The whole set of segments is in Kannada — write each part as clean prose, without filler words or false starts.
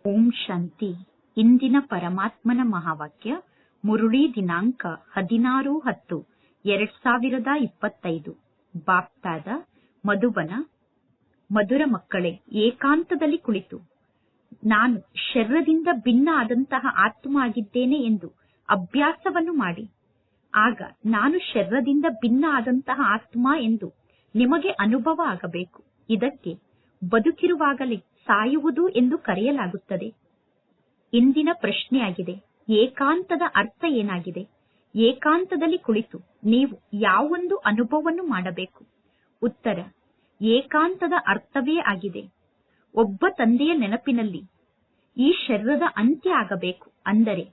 ಓಂ ಶಾಂತಿ. ಇಂದಿನ ಪರಮಾತ್ಮನ ಮಹಾವಾಕ್ಯ ಮುರುಳಿ ದಿನಾಂಕ 16-10-2025. ಬಾಪ್ತಾದ ಮಧುಬನ. ಮಧುರ ಮಕ್ಕಳೇ, ಏಕಾಂತದಲ್ಲಿ ಕುಳಿತು ನಾನು ಶರೀರದಿಂದ ಭಿನ್ನ ಆದಂತಹ ಆತ್ಮ ಆಗಿದ್ದೇನೆ ಎಂದು ಅಭ್ಯಾಸವನ್ನು ಮಾಡಿ. ಆಗ ನಾನು ಶರೀರದಿಂದ ಭಿನ್ನ ಆದಂತಹ ಆತ್ಮ ಎಂದು ನಿಮಗೆ ಅನುಭವ ಆಗಬೇಕು. ಇದಕ್ಕೆ ಬದುಕಿರುವಾಗಲೇ ಸಾಯುವುದು ಎಂದು ಕರೆಯಲಾಗುತ್ತದೆ. ಇಂದಿನ ಪ್ರಶ್ನೆಯಾಗಿದೆ, ಏಕಾಂತದ ಅರ್ಥ ಏನಾಗಿದೆ? ಏಕಾಂತದಲ್ಲಿ ಕುಳಿತು ನೀವು ಯಾವೊಂದು ಅನುಭವವನ್ನು ಮಾಡಬೇಕು? ಉತ್ತರ, ಏಕಾಂತದ ಅರ್ಥವೇ ಆಗಿದೆ, ಒಬ್ಬ ತಂದೆಯ ನೆನಪಿನಲ್ಲಿ ಈ ಶರೀರದ ಅಂತ್ಯ ಆಗಬೇಕು. ಅಂದರೆ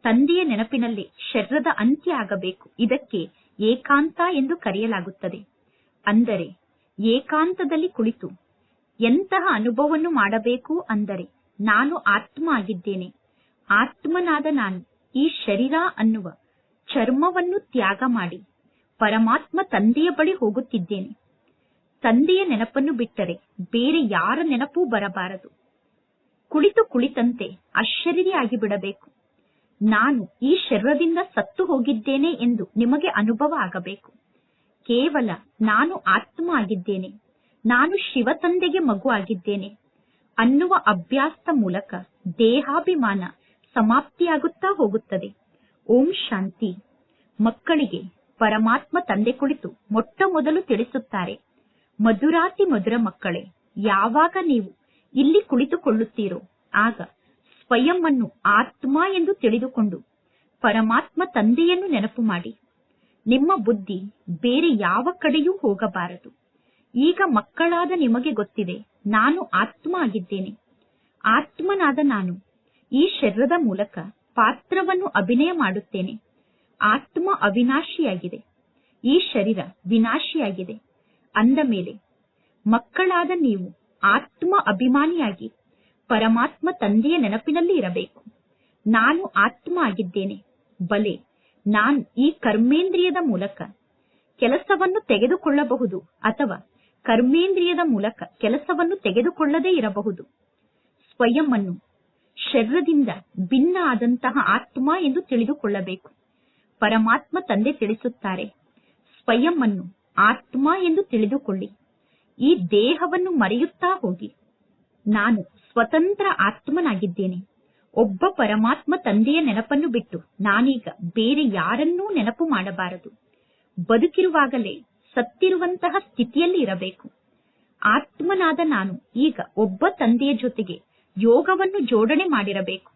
ತಂದೆಯ ನೆನಪಿನಲ್ಲಿ ಶರೀರದ ಅಂತ್ಯ ಆಗಬೇಕು. ಇದಕ್ಕೆ ಏಕಾಂತ ಎಂದು ಕರೆಯಲಾಗುತ್ತದೆ. ಅಂದರೆ ಏಕಾಂತದಲ್ಲಿ ಕುಳಿತು ಎಂತಹ ಅನುಭವವನ್ನು ಮಾಡಬೇಕು? ಅಂದರೆ ನಾನು ಆತ್ಮ ಆಗಿದ್ದೇನೆ. ಆತ್ಮನಾದ ನಾನು ಈ ಶರೀರ ಅನ್ನುವ ಚರ್ಮವನ್ನು ತ್ಯಾಗ ಮಾಡಿ ಪರಮಾತ್ಮ ತಂದೆಯ ಬಳಿ ಹೋಗುತ್ತಿದ್ದೇನೆ. ತಂದೆಯ ನೆನಪನ್ನು ಬಿಟ್ಟರೆ ಬೇರೆ ಯಾರ ನೆನಪೂ ಬರಬಾರದು. ಕುಳಿತಂತೆ ಅಶರೀರಿಯಾಗಿ ಬಿಡಬೇಕು. ನಾನು ಈ ಶರೀರದಿಂದ ಸತ್ತು ಹೋಗಿದ್ದೇನೆ ಎಂದು ನಿಮಗೆ ಅನುಭವ ಆಗಬೇಕು. ಕೇವಲ ನಾನು ಆತ್ಮ ಆಗಿದ್ದೇನೆ, ನಾನು ಶಿವ ತಂದೆಗೆ ಮಗು ಆಗಿದ್ದೇನೆ ಅನ್ನುವ ಅಭ್ಯಾಸದ ಮೂಲಕ ದೇಹಾಭಿಮಾನ ಸಮಾಪ್ತಿಯಾಗುತ್ತಾ ಹೋಗುತ್ತದೆ. ಓಂ ಶಾಂತಿ. ಮಕ್ಕಳಿಗೆ ಪರಮಾತ್ಮ ತಂದೆ ಕುಳಿತು ಮೊಟ್ಟ ಮೊದಲು ತಿಳಿಸುತ್ತಾರೆ, ಮಧುರಾತಿ ಮಧುರ ಮಕ್ಕಳೇ, ಯಾವಾಗ ನೀವು ಇಲ್ಲಿ ಕುಳಿತುಕೊಳ್ಳುತ್ತೀರೋ ಆಗ ಸ್ವಯಂ ಅನ್ನು ಆತ್ಮ ಎಂದು ತಿಳಿದುಕೊಂಡು ಪರಮಾತ್ಮ ತಂದೆಯನ್ನು ನೆನಪು ಮಾಡಿ. ನಿಮ್ಮ ಬುದ್ಧಿ ಬೇರೆ ಯಾವ ಕಡೆಯೂ ಹೋಗಬಾರದು. ಈಗ ಮಕ್ಕಳಾದ ನಿಮಗೆ ಗೊತ್ತಿದೆ, ನಾನು ಆತ್ಮ ಆಗಿದ್ದೇನೆ. ಆತ್ಮನಾದ ನಾನು ಈ ಶರೀರದ ಮೂಲಕ ಪಾತ್ರವನ್ನು ಅಭಿನಯ ಮಾಡುತ್ತೇನೆ. ಆತ್ಮ ಅವಿನಾಶಿಯಾಗಿದೆ, ಈ ಶರೀರ ವಿನಾಶಿಯಾಗಿದೆ. ಅಂದ ಮೇಲೆ ಮಕ್ಕಳಾದ ನೀವು ಆತ್ಮ ಅಭಿಮಾನಿಯಾಗಿ ಪರಮಾತ್ಮ ತಂದೆಯ ನೆನಪಿನಲ್ಲಿ ಇರಬೇಕು. ನಾನು ಆತ್ಮ ಆಗಿದ್ದೇನೆ. ಬಲೆ, ನಾನು ಈ ಕರ್ಮೇಂದ್ರಿಯದ ಮೂಲಕ ಕೆಲಸವನ್ನು ತೆಗೆದುಕೊಳ್ಳಬಹುದು ಅಥವಾ ಕರ್ಮೇಂದ್ರಿಯದ ಮೂಲಕ ಕೆಲಸವನ್ನು ತೆಗೆದುಕೊಳ್ಳದೇ ಇರಬಹುದು. ಸ್ವಯಂ ಅನ್ನು ಶರೀರದಿಂದ ಭಿನ್ನ ಆದಂತಹ ಆತ್ಮ ಎಂದು ತಿಳಿದುಕೊಳ್ಳಬೇಕು. ಪರಮಾತ್ಮ ತಂದೆ ತಿಳಿಸುತ್ತಾರೆ, ಸ್ವಯಂ ಅನ್ನು ಆತ್ಮ ಎಂದು ತಿಳಿದುಕೊಳ್ಳಿ. ಈ ದೇಹವನ್ನು ಮರೆಯುತ್ತಾ ಹೋಗಿ. ನಾನು ಸ್ವತಂತ್ರ ಆತ್ಮನಾಗಿದ್ದೇನೆ. ಒಬ್ಬ ಪರಮಾತ್ಮ ತಂದೆಯ ನೆನಪನ್ನು ಬಿಟ್ಟು ನಾನೀಗ ಬೇರೆ ಯಾರನ್ನೂ ನೆನಪು ಮಾಡಬಾರದು. ಬದುಕಿರುವಾಗಲೇ ಸತ್ತಿರುವಂತಹ ಸ್ಥಿತಿಯಲ್ಲಿ ಇರಬೇಕು. ಆತ್ಮನಾದ ನಾನು ಈಗ ಒಬ್ಬ ತಂದೆಯ ಜೊತೆಗೆ ಯೋಗವನ್ನು ಜೋಡಣೆ ಮಾಡಿರಬೇಕು.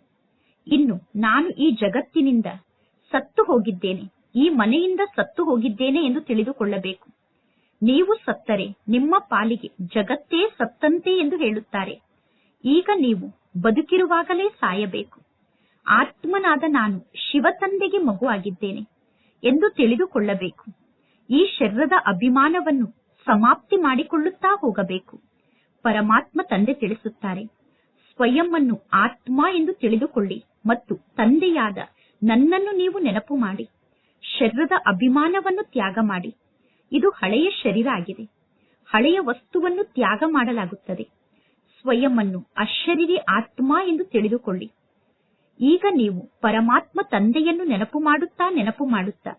ಇನ್ನು ನಾನು ಈ ಜಗತ್ತಿನಿಂದ ಸತ್ತು ಹೋಗಿದ್ದೇನೆ, ಈ ಮನೆಯಿಂದ ಸತ್ತು ಹೋಗಿದ್ದೇನೆ ಎಂದು ತಿಳಿದುಕೊಳ್ಳಬೇಕು. ನೀವು ಸತ್ತರೆ ನಿಮ್ಮ ಪಾಲಿಗೆ ಜಗತ್ತೇ ಸತ್ತಂತೆ ಎಂದು ಹೇಳುತ್ತಾರೆ. ಈಗ ನೀವು ಬದುಕಿರುವಾಗಲೇ ಸಾಯಬೇಕು. ಆತ್ಮನಾದ ನಾನು ಶಿವ ತಂದೆಗೆ ಮಗು ಆಗಿದ್ದೇನೆ ಎಂದು ತಿಳಿದುಕೊಳ್ಳಬೇಕು. ಈ ಶರೀರದ ಅಭಿಮಾನವನ್ನು ಸಮಾಪ್ತಿ ಮಾಡಿಕೊಳ್ಳುತ್ತಾ ಹೋಗಬೇಕು. ಪರಮಾತ್ಮ ತಂದೆ ತಿಳಿಸುತ್ತಾರೆ, ಸ್ವಯಂ ಅನ್ನು ಆತ್ಮ ಎಂದು ತಿಳಿದುಕೊಳ್ಳಿ ಮತ್ತು ತಂದೆಯಾದ ನನ್ನನ್ನು ನೀವು ನೆನಪು ಮಾಡಿ. ಶರೀರದ ಅಭಿಮಾನವನ್ನು ತ್ಯಾಗ ಮಾಡಿ. ಇದು ಹಳೆಯ ಶರೀರ ಆಗಿದೆ. ಹಳೆಯ ವಸ್ತುವನ್ನು ತ್ಯಾಗ ಮಾಡಲಾಗುತ್ತದೆ. ಸ್ವಯಂ ಅನ್ನು ಅಶರೀರಿ ಆತ್ಮ ಎಂದು ತಿಳಿದುಕೊಳ್ಳಿ. ಈಗ ನೀವು ಪರಮಾತ್ಮ ತಂದೆಯನ್ನು ನೆನಪು ಮಾಡುತ್ತಾ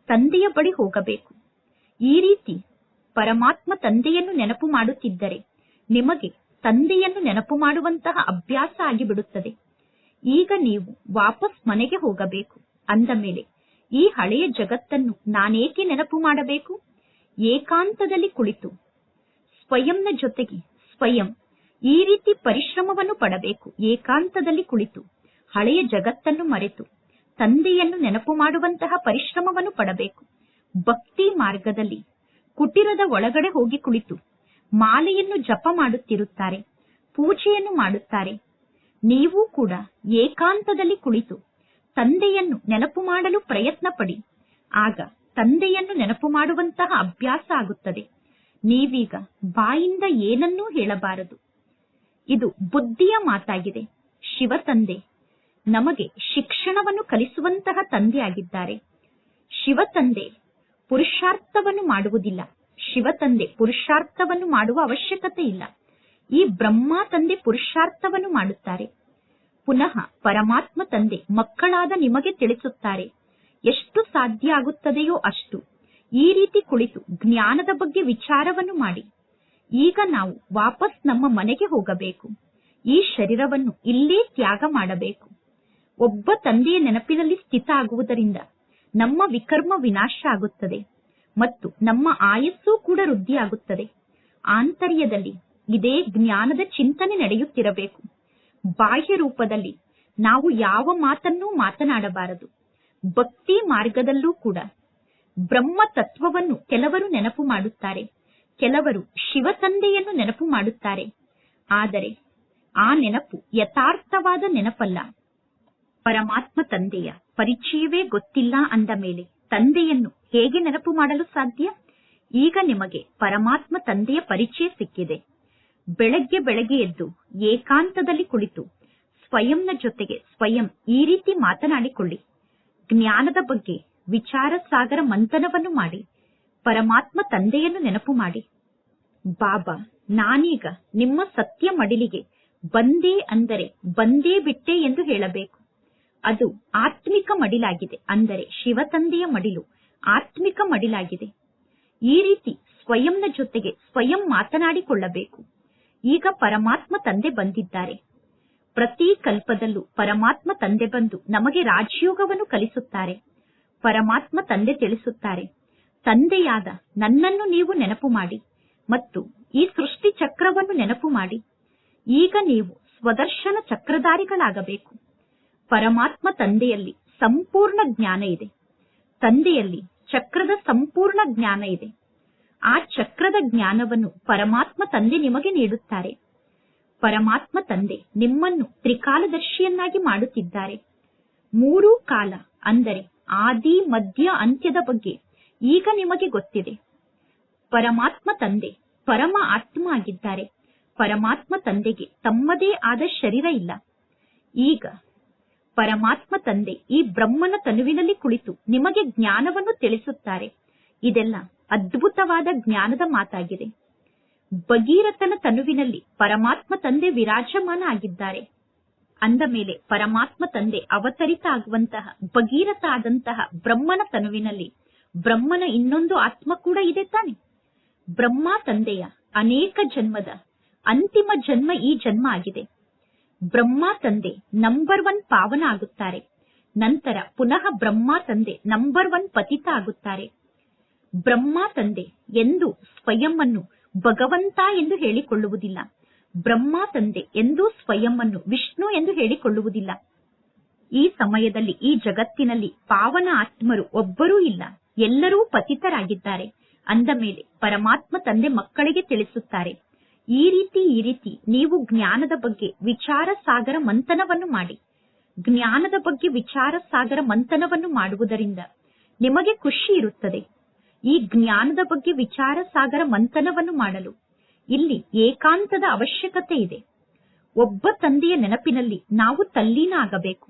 ತಂದೆಯ ಬಳಿ ಹೋಗಬೇಕು. ಈ ರೀತಿ ಪರಮಾತ್ಮ ತಂದೆಯನ್ನು ನೆನಪು ಮಾಡುತ್ತಿದ್ದರೆ ನಿಮಗೆ ತಂದೆಯನ್ನು ನೆನಪು ಮಾಡುವಂತಹ ಅಭ್ಯಾಸ ಆಗಿಬಿಡುತ್ತದೆ. ಈಗ ನೀವು ವಾಪಸ್ ಮನೆಗೆ ಹೋಗಬೇಕು. ಅಂದ ಮೇಲೆ ಈ ಹಳೆಯ ಜಗತ್ತನ್ನು ನಾನೇಕೆ ನೆನಪು ಮಾಡಬೇಕು? ಏಕಾಂತದಲ್ಲಿ ಕುಳಿತು ಸ್ವಯಂನ ಜೊತೆಗೆ ಸ್ವಯಂ ಈ ರೀತಿ ಪರಿಶ್ರಮವನ್ನು ಪಡಬೇಕು. ಏಕಾಂತದಲ್ಲಿ ಕುಳಿತು ಹಳೆಯ ಜಗತ್ತನ್ನು ಮರೆತು ತಂದೆಯನ್ನು ನೆನಪು ಮಾಡುವಂತಹ ಪರಿಶ್ರಮವನ್ನು ಪಡಬೇಕು. ಭಕ್ತಿ ಮಾರ್ಗದಲ್ಲಿ ಕುಟೀರದ ಒಳಗಡೆ ಹೋಗಿ ಕುಳಿತು ಮಾಲೆಯನ್ನು ಜಪ ಮಾಡುತ್ತಿರುತ್ತಾರೆ, ಪೂಜೆಯನ್ನು ಮಾಡುತ್ತಾರೆ. ನೀವು ಕೂಡ ಏಕಾಂತದಲ್ಲಿ ಕುಳಿತು ತಂದೆಯನ್ನು ನೆನಪು ಮಾಡಲು ಪ್ರಯತ್ನ ಪಡಿ. ಆಗ ತಂದೆಯನ್ನು ನೆನಪು ಮಾಡುವಂತಹ ಅಭ್ಯಾಸ ಆಗುತ್ತದೆ. ನೀವೀಗ ಬಾಯಿಂದ ಏನನ್ನೂ ಹೇಳಬಾರದು. ಇದು ಬುದ್ಧಿಯ ಮಾತಾಗಿದೆ. ಶಿವ ತಂದೆ ನಮಗೆ ಶಿಕ್ಷಣವನ್ನು ಕಲಿಸುವಂತಹ ತಂದೆ ಆಗಿದ್ದಾರೆ. ಶಿವ ತಂದೆ ಪುರುಷಾರ್ಥವನ್ನು ಮಾಡುವುದಿಲ್ಲ. ಶಿವ ತಂದೆ ಪುರುಷಾರ್ಥವನ್ನು ಮಾಡುವ ಅವಶ್ಯಕತೆ ಇಲ್ಲ. ಈ ಬ್ರಹ್ಮ ತಂದೆ ಪುರುಷಾರ್ಥವನ್ನು ಮಾಡುತ್ತಾರೆ. ಪುನಃ ಪರಮಾತ್ಮ ತಂದೆ ಮಕ್ಕಳಾದ ನಿಮಗೆ ತಿಳಿಸುತ್ತಾರೆ. ಎಷ್ಟು ಸಾಧ್ಯ ಆಗುತ್ತದೆಯೋ ಅಷ್ಟು ಈ ರೀತಿ ಕುಳಿತು ಜ್ಞಾನದ ಬಗ್ಗೆ ವಿಚಾರವನ್ನು ಮಾಡಿ. ಈಗ ನಾವು ವಾಪಸ್ ನಮ್ಮ ಮನೆಗೆ ಹೋಗಬೇಕು. ಈ ಶರೀರವನ್ನು ಇಲ್ಲೇ ತ್ಯಾಗ ಮಾಡಬೇಕು. ಒಬ್ಬ ತಂದೆಯ ನೆನಪಿನಲ್ಲಿ ಸ್ಥಿತ ಆಗುವುದರಿಂದ ನಮ್ಮ ವಿಕರ್ಮ ವಿನಾಶ ಆಗುತ್ತದೆ ಮತ್ತು ನಮ್ಮ ಆಯಸ್ಸು ಕೂಡ ವೃದ್ಧಿಯಾಗುತ್ತದೆ. ಆಂತರ್ಯದಲ್ಲಿ ಇದೇ ಜ್ಞಾನದ ಚಿಂತನೆ ನಡೆಯುತ್ತಿರಬೇಕು. ಬಾಹ್ಯ ರೂಪದಲ್ಲಿ ನಾವು ಯಾವ ಮಾತನ್ನೂ ಮಾತನಾಡಬಾರದು. ಭಕ್ತಿ ಮಾರ್ಗದಲ್ಲೂ ಕೂಡ ಬ್ರಹ್ಮ ತತ್ವವನ್ನು ಕೆಲವರು ನೆನಪು ಮಾಡುತ್ತಾರೆ, ಕೆಲವರು ಶಿವ ತಂದೆಯನ್ನು ನೆನಪು ಮಾಡುತ್ತಾರೆ. ಆದರೆ ಆ ನೆನಪು ಯಥಾರ್ಥವಾದ ನೆನಪಲ್ಲ. ಪರಮಾತ್ಮ ತಂದೆಯ ಪರಿಚಯವೇ ಗೊತ್ತಿಲ್ಲ ಅಂದ ಮೇಲೆ ತಂದೆಯನ್ನು ಹೇಗೆ ನೆನಪು ಮಾಡಲು ಸಾಧ್ಯ? ಈಗ ನಿಮಗೆ ಪರಮಾತ್ಮ ತಂದೆಯ ಪರಿಚಯ ಸಿಕ್ಕಿದೆ. ಬೆಳಗ್ಗೆ ಬೆಳಗ್ಗೆ ಎದ್ದು ಏಕಾಂತದಲ್ಲಿ ಕುಳಿತು ಸ್ವಯಂನ ಜೊತೆಗೆ ಸ್ವಯಂ ಈ ರೀತಿ ಮಾತನಾಡಿಕೊಳ್ಳಿ. ಜ್ಞಾನದ ಬಗ್ಗೆ ವಿಚಾರ ಸಾಗರ ಮಂಥನವನ್ನು ಮಾಡಿ ಪರಮಾತ್ಮ ತಂದೆಯನ್ನು ನೆನಪು ಮಾಡಿ. ಬಾಬಾ, ನಾನೀಗ ನಿಮ್ಮ ಸತ್ಯ ಮಡಿಲಿಗೆ ಬಂದೇ ಅಂದರೆ ಬಂದೇ ಬಿಟ್ಟೆ ಎಂದು ಹೇಳಬೇಕು. ಅದು ಆತ್ಮಿಕ ಮಡಿಲಾಗಿದೆ. ಅಂದರೆ ಶಿವ ತಂದೆಯ ಮಡಿಲು ಆತ್ಮಿಕ ಮಡಿಲಾಗಿದೆ. ಈ ರೀತಿ ಸ್ವಯಂನ ಜೊತೆಗೆ ಸ್ವಯಂ ಮಾತನಾಡಿಕೊಳ್ಳಬೇಕು. ಈಗ ಪರಮಾತ್ಮ ತಂದೆ ಬಂದಿದ್ದಾರೆ. ಪ್ರತಿ ಕಲ್ಪದಲ್ಲೂ ಪರಮಾತ್ಮ ತಂದೆ ಬಂದು ನಮಗೆ ರಾಜಯೋಗವನ್ನು ಕಲಿಸುತ್ತಾರೆ. ಪರಮಾತ್ಮ ತಂದೆ ತಿಳಿಸುತ್ತಾರೆ, ತಂದೆಯಾದ ನನ್ನನ್ನು ನೀವು ನೆನಪು ಮಾಡಿ ಮತ್ತು ಈ ಸೃಷ್ಟಿ ಚಕ್ರವನ್ನು ನೆನಪು ಮಾಡಿ. ಈಗ ನೀವು ಸ್ವದರ್ಶನ ಚಕ್ರಧಾರಿಗಳಾಗಬೇಕು. ಪರಮಾತ್ಮ ತಂದೆಯಲ್ಲಿ ಸಂಪೂರ್ಣ ಜ್ಞಾನ ಇದೆ. ತಂದೆಯಲ್ಲಿ ಚಕ್ರದ ಸಂಪೂರ್ಣ ಜ್ಞಾನ ಇದೆ. ಆ ಚಕ್ರದ ಜ್ಞಾನವನ್ನು ಪರಮಾತ್ಮ ತಂದೆ ನಿಮಗೆ ನೀಡುತ್ತಾರೆ. ಪರಮಾತ್ಮ ತಂದೆ ನಿಮ್ಮನ್ನು ತ್ರಿಕಾಲದರ್ಶಿಯನ್ನಾಗಿ ಮಾಡುತ್ತಿದ್ದಾರೆ. ಮೂರೂ ಕಾಲ ಅಂದರೆ ಆದಿ ಮಧ್ಯ ಅಂತ್ಯದ ಬಗ್ಗೆ ಈಗ ನಿಮಗೆ ಗೊತ್ತಿದೆ. ಪರಮಾತ್ಮ ತಂದೆ ಪರಮ ಆತ್ಮ ಆಗಿದ್ದಾರೆ. ಪರಮಾತ್ಮ ತಂದೆಗೆ ತಮ್ಮದೇ ಆದ ಶರೀರ ಇಲ್ಲ. ಈಗ ಪರಮಾತ್ಮ ತಂದೆ ಈ ಬ್ರಹ್ಮನ ತನುವಿನಲ್ಲಿ ಕುಳಿತು ನಿಮಗೆ ಜ್ಞಾನವನ್ನು ತಿಳಿಸುತ್ತಾರೆ. ಇದೆಲ್ಲ ಅದ್ಭುತವಾದ ಜ್ಞಾನದ ಮಾತಾಗಿದೆ. ಭಗೀರಥನ ತನುವಿನಲ್ಲಿ ಪರಮಾತ್ಮ ತಂದೆ ವಿರಾಜಮಾನ ಆಗಿದ್ದಾರೆ. ಅಂದ ಮೇಲೆ ಪರಮಾತ್ಮ ತಂದೆ ಅವತರಿತ ಆಗುವಂತಹ ಭಗೀರಥ ಆದಂತಹ ಬ್ರಹ್ಮನ ತನುವಿನಲ್ಲಿ ಬ್ರಹ್ಮನ ಇನ್ನೊಂದು ಆತ್ಮ ಕೂಡ ಇದೆ ತಾನೆ. ಬ್ರಹ್ಮ ತಂದೆಯ ಅನೇಕ ಜನ್ಮದ ಅಂತಿಮ ಜನ್ಮ ಈ ಜನ್ಮ ಆಗಿದೆ. ಬ್ರಹ್ಮ ತಂದೆ ನಂಬರ್ 1 ಪಾವನ ಆಗುತ್ತಾರೆ. ನಂತರ ಪುನಃ ಬ್ರಹ್ಮ ತಂದೆ ನಂಬರ್ 1 ಪತಿತ ಆಗುತ್ತಾರೆ. ಬ್ರಹ್ಮ ತಂದೆ ಎಂದು ಸ್ವಯಂವನ್ನು ಭಗವಂತ ಎಂದು ಹೇಳಿಕೊಳ್ಳುವುದಿಲ್ಲ. ಬ್ರಹ್ಮ ತಂದೆ ಎಂದೂ ಸ್ವಯಂವನ್ನು ವಿಷ್ಣು ಎಂದು ಹೇಳಿಕೊಳ್ಳುವುದಿಲ್ಲ. ಈ ಸಮಯದಲ್ಲಿ ಈ ಜಗತ್ತಿನಲ್ಲಿ ಪಾವನ ಆತ್ಮರು ಒಬ್ಬರೂ ಇಲ್ಲ, ಎಲ್ಲರೂ ಪತಿತರಾಗಿದ್ದಾರೆ. ಅಂದ ಮೇಲೆ ಪರಮಾತ್ಮ ತಂದೆ ಮಕ್ಕಳಿಗೆ ತಿಳಿಸುತ್ತಾರೆ, ಈ ರೀತಿ ನೀವು ಜ್ಞಾನದ ಬಗ್ಗೆ ವಿಚಾರ ಸಾಗರ ಮಂಥನವನ್ನು ಮಾಡಿ. ಜ್ಞಾನದ ಬಗ್ಗೆ ವಿಚಾರ ಸಾಗರ ಮಂಥನವನ್ನು ಮಾಡುವುದರಿಂದ ನಿಮಗೆ ಖುಷಿ ಇರುತ್ತದೆ. ಈ ಜ್ಞಾನದ ಬಗ್ಗೆ ವಿಚಾರ ಸಾಗರ ಮಂಥನವನ್ನು ಮಾಡಲು ಇಲ್ಲಿ ಏಕಾಂತದ ಅವಶ್ಯಕತೆ ಇದೆ. ಒಬ್ಬ ತಂದೆಯ ನೆನಪಿನಲ್ಲಿ ನಾವು ತಲ್ಲೀನ ಆಗಬೇಕು.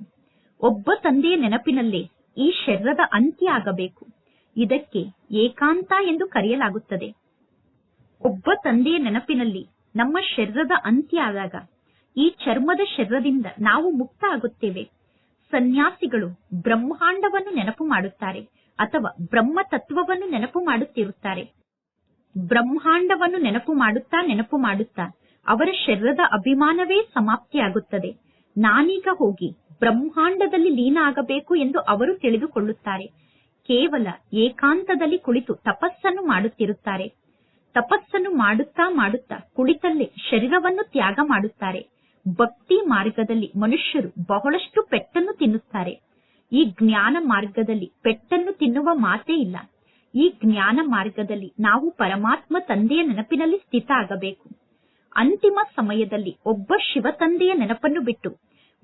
ಒಬ್ಬ ತಂದೆಯ ನೆನಪಿನಲ್ಲೇ ಈ ಶರೀರದ ಅಂತ್ಯ ಆಗಬೇಕು. ಇದಕ್ಕೆ ಏಕಾಂತ ಎಂದು ಕರೆಯಲಾಗುತ್ತದೆ. ಒಬ್ಬ ತಂದೆಯ ನೆನಪಿನಲ್ಲಿ ನಮ್ಮ ಶರೀರದ ಅಂತ್ಯ ಆದಾಗ ಈ ಚರ್ಮದ ಶರೀರದಿಂದ ನಾವು ಮುಕ್ತ ಆಗುತ್ತೇವೆ. ಸನ್ಯಾಸಿಗಳು ಬ್ರಹ್ಮಾಂಡವನ್ನು ನೆನಪು ಮಾಡುತ್ತಾರೆ ಅಥವಾ ಬ್ರಹ್ಮ ತತ್ವವನ್ನು ನೆನಪು ಮಾಡುತ್ತಿರುತ್ತಾರೆ. ಬ್ರಹ್ಮಾಂಡವನ್ನು ನೆನಪು ಮಾಡುತ್ತಾ ಅವರ ಶರೀರದ ಅಭಿಮಾನವೇ ಸಮಾಪ್ತಿಯಾಗುತ್ತದೆ. ನಾನೀಗ ಹೋಗಿ ಬ್ರಹ್ಮಾಂಡದಲ್ಲಿ ಲೀನ ಆಗಬೇಕು ಎಂದು ಅವರು ತಿಳಿದುಕೊಳ್ಳುತ್ತಾರೆ. ಕೇವಲ ಏಕಾಂತದಲ್ಲಿ ಕುಳಿತು ತಪಸ್ಸನ್ನು ಮಾಡುತ್ತಿರುತ್ತಾರೆ. ತಪಸ್ಸನ್ನು ಮಾಡುತ್ತಾ ಕುಳಿತಲ್ಲೇ ಶರೀರವನ್ನು ತ್ಯಾಗ ಮಾಡುತ್ತಾರೆ. ಭಕ್ತಿ ಮಾರ್ಗದಲ್ಲಿ ಮನುಷ್ಯರು ಬಹಳಷ್ಟು ಪೆಟ್ಟನ್ನು ತಿನ್ನುತ್ತಾರೆ. ಈ ಜ್ಞಾನ ಮಾರ್ಗದಲ್ಲಿ ಪೆಟ್ಟನ್ನು ತಿನ್ನುವ ಮಾತೇ ಇಲ್ಲ. ಈ ಜ್ಞಾನ ಮಾರ್ಗದಲ್ಲಿ ನಾವು ಪರಮಾತ್ಮ ತಂದೆಯ ನೆನಪಿನಲ್ಲಿ ಸ್ಥಿತ ಆಗಬೇಕು. ಅಂತಿಮ ಸಮಯದಲ್ಲಿ ಒಬ್ಬ ಶಿವ ತಂದೆಯ ನೆನಪನ್ನು ಬಿಟ್ಟು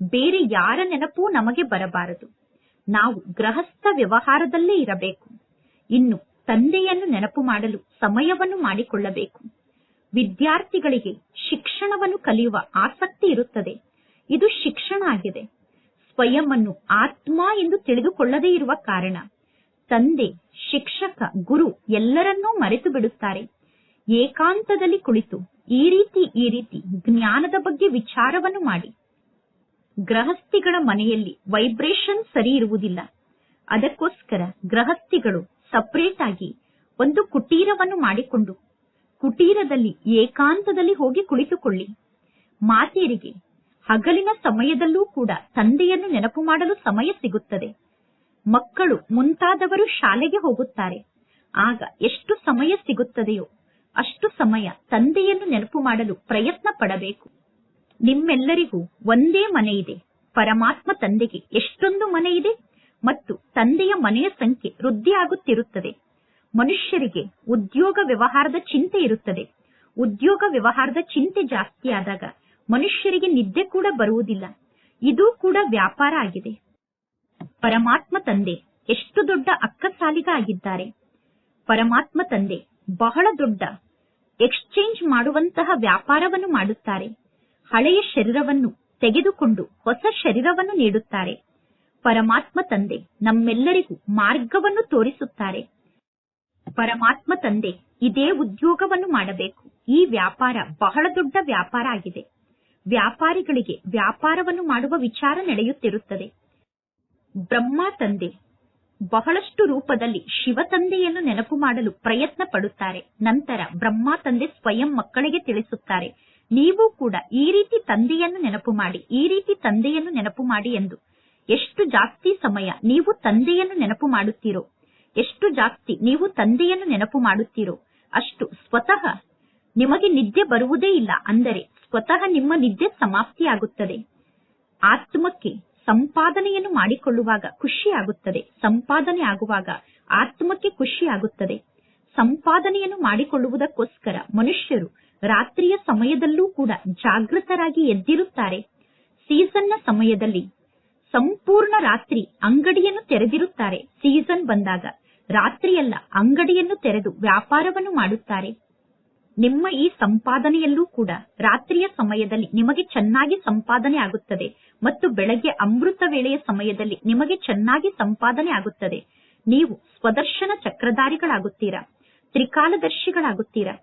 ಬೇರೆ ಯಾರ ನೆನಪೂ ನಮಗೆ ಬರಬಾರದು. ನಾವು ಗೃಹಸ್ಥ ವ್ಯವಹಾರದಲ್ಲೇ ಇರಬೇಕು. ಇನ್ನು ತಂದೆಯನ್ನು ನೆನಪು ಮಾಡಲು ಸಮಯವನ್ನು ಮಾಡಿಕೊಳ್ಳಬೇಕು. ವಿದ್ಯಾರ್ಥಿಗಳಿಗೆ ಶಿಕ್ಷಣವನ್ನು ಕಲಿಯುವ ಆಸಕ್ತಿ ಇರುತ್ತದೆ. ಇದು ಶಿಕ್ಷಣ ಆಗಿದೆ. ಸ್ವಯಂವನ್ನು ಆತ್ಮ ಎಂದು ತಿಳಿದುಕೊಳ್ಳದೇ ಇರುವ ಕಾರಣ ತಂದೆ, ಶಿಕ್ಷಕ, ಗುರು ಎಲ್ಲರನ್ನೂ ಮರೆತು ಬಿಡುತ್ತಾರೆ. ಏಕಾಂತದಲ್ಲಿ ಕುಳಿತು ಈ ರೀತಿ ಜ್ಞಾನದ ಬಗ್ಗೆ ವಿಚಾರವನ್ನು ಮಾಡಿ. ಗೃಹಸ್ಥಿಗಳ ಮನೆಯಲ್ಲಿ ವೈಬ್ರೇಷನ್ ಸರಿ ಇರುವುದಿಲ್ಲ. ಅದಕ್ಕೋಸ್ಕರ ಗೃಹಸ್ಥಿಗಳು ಸಪರೇಟ್ ಆಗಿ ಒಂದು ಕುಟೀರವನ್ನು ಮಾಡಿಕೊಂಡು ಕುಟೀರದಲ್ಲಿ ಏಕಾಂತದಲ್ಲಿ ಹೋಗಿ ಕುಳಿತುಕೊಳ್ಳಿ. ಮಾತೆಯರಿಗೆ ಹಗಲಿನ ಸಮಯದಲ್ಲೂ ಕೂಡ ತಂದೆಯನ್ನು ನೆನಪು ಮಾಡಲು ಸಮಯ ಸಿಗುತ್ತದೆ. ಮಕ್ಕಳು ಮುಂತಾದವರು ಶಾಲೆಗೆ ಹೋಗುತ್ತಾರೆ. ಆಗ ಎಷ್ಟು ಸಮಯ ಸಿಗುತ್ತದೆಯೋ ಅಷ್ಟು ಸಮಯ ತಂದೆಯನ್ನು ನೆನಪು ಮಾಡಲು ಪ್ರಯತ್ನ ಪಡಬೇಕು. ನಿಮ್ಮೆಲ್ಲರಿಗೂ ಒಂದೇ ಮನೆ ಇದೆ. ಪರಮಾತ್ಮ ತಂದೆಗೆ ಎಷ್ಟೊಂದು ಮನೆ ಇದೆ ಮತ್ತು ತಂದೆಯ ಮನೆಯ ಸಂಖ್ಯೆ ವೃದ್ಧಿಯಾಗುತ್ತಿರುತ್ತದೆ. ಮನುಷ್ಯರಿಗೆ ಉದ್ಯೋಗ ವ್ಯವಹಾರದ ಚಿಂತೆ ಇರುತ್ತದೆ. ಉದ್ಯೋಗ ವ್ಯವಹಾರದ ಚಿಂತೆ ಜಾಸ್ತಿ ಆದಾಗ ಮನುಷ್ಯರಿಗೆ ನಿದ್ದೆ ಕೂಡ ಬರುವುದಿಲ್ಲ. ಇದು ಕೂಡ ವ್ಯಾಪಾರ ಆಗಿದೆ. ಪರಮಾತ್ಮ ತಂದೆ ಎಷ್ಟು ದೊಡ್ಡ ಅಕ್ಕಸಾಲಿಗ ಆಗಿದ್ದಾರೆ. ಪರಮಾತ್ಮ ತಂದೆ ಬಹಳ ದೊಡ್ಡ ಎಕ್ಸ್ಚೇಂಜ್ ಮಾಡುವಂತಹ ವ್ಯಾಪಾರವನ್ನು ಮಾಡುತ್ತಾರೆ. ಹಳೆಯ ಶರೀರವನ್ನು ತೆಗೆದುಕೊಂಡು ಹೊಸ ಶರೀರವನ್ನು ನೀಡುತ್ತಾರೆ. ಪರಮಾತ್ಮ ತಂದೆ ನಮ್ಮೆಲ್ಲರಿಗೂ ಮಾರ್ಗವನ್ನು ತೋರಿಸುತ್ತಾರೆ. ಪರಮಾತ್ಮ ತಂದೆ ಇದೇ ಉದ್ಯೋಗವನ್ನು ಮಾಡಬೇಕು. ಈ ವ್ಯಾಪಾರ ಬಹಳ ದೊಡ್ಡ ವ್ಯಾಪಾರ ಆಗಿದೆ. ವ್ಯಾಪಾರಿಗಳಿಗೆ ವ್ಯಾಪಾರವನ್ನು ಮಾಡುವ ವಿಚಾರ ನಡೆಯುತ್ತಿರುತ್ತದೆ. ಬ್ರಹ್ಮ ತಂದೆ ಬಹಳಷ್ಟು ರೂಪದಲ್ಲಿ ಶಿವ ತಂದೆಯನ್ನು ನೆನಪು ಮಾಡಲು ಪ್ರಯತ್ನ ಪಡುತ್ತಾರೆ. ನಂತರ ಬ್ರಹ್ಮ ತಂದೆ ಸ್ವಯಂ ಮಕ್ಕಳಿಗೆ ತಿಳಿಸುತ್ತಾರೆ, ನೀವು ಕೂಡ ಈ ರೀತಿ ತಂದೆಯನ್ನು ನೆನಪು ಮಾಡಿ, ಈ ರೀತಿ ತಂದೆಯನ್ನು ನೆನಪು ಮಾಡಿ ಎಂದು. ಎಷ್ಟು ಜಾಸ್ತಿ ಸಮಯ ನೀವು ತಂದೆಯನ್ನು ನೆನಪು ಮಾಡುತ್ತೀರೋ, ಎಷ್ಟು ಜಾಸ್ತಿ ನೀವು ತಂದೆಯನ್ನು ನೆನಪು ಮಾಡುತ್ತೀರೋ ಅಷ್ಟು ಸ್ವತಃ ನಿಮಗೆ ನಿದ್ದೆ ಬರುವುದೇ ಇಲ್ಲ. ಅಂದರೆ ಸ್ವತಃ ನಿಮ್ಮ ನಿದ್ದೆ ಸಮಾಪ್ತಿಯಾಗುತ್ತದೆ. ಆತ್ಮಕ್ಕೆ ಸಂಪಾದನೆಯನ್ನು ಮಾಡಿಕೊಳ್ಳುವಾಗ ಖುಷಿಯಾಗುತ್ತದೆ. ಸಂಪಾದನೆ ಆಗುವಾಗ ಆತ್ಮಕ್ಕೆ ಖುಷಿಯಾಗುತ್ತದೆ. ಸಂಪಾದನೆಯನ್ನು ಮಾಡಿಕೊಳ್ಳುವುದಕ್ಕೋಸ್ಕರ ಮನುಷ್ಯರು ರಾತ್ರಿಯ ಸಮಯದಲ್ಲೂ ಕೂಡ ಜಾಗೃತರಾಗಿ ಎದ್ದಿರುತ್ತಾರೆ. ಸೀಸನ್ನ ಸಮಯದಲ್ಲಿ ಸಂಪೂರ್ಣ ರಾತ್ರಿ ಅಂಗಡಿಯನ್ನು ತೆರೆದಿರುತ್ತಾರೆ. ಸೀಸನ್ ಬಂದಾಗ ರಾತ್ರಿಯೆಲ್ಲ ಅಂಗಡಿಯನ್ನು ತೆರೆದು ವ್ಯಾಪಾರವನ್ನು ಮಾಡುತ್ತಾರೆ. ನಿಮ್ಮ ಈ ಸಂಪಾದನೆಯಲ್ಲೂ ಕೂಡ ರಾತ್ರಿಯ ಸಮಯದಲ್ಲಿ ನಿಮಗೆ ಚೆನ್ನಾಗಿ ಸಂಪಾದನೆ ಆಗುತ್ತದೆ ಮತ್ತು ಬೆಳಗ್ಗೆ ಅಮೃತ ವೇಳೆಯ ಸಮಯದಲ್ಲಿ ನಿಮಗೆ ಚೆನ್ನಾಗಿ ಸಂಪಾದನೆ ಆಗುತ್ತದೆ. ನೀವು ಸ್ವದರ್ಶನ ಚಕ್ರಧಾರಿಗಳಾಗುತ್ತೀರಾ, ತ್ರಿಕಾಲದರ್ಶಿಗಳಾಗುತ್ತೀರಾ.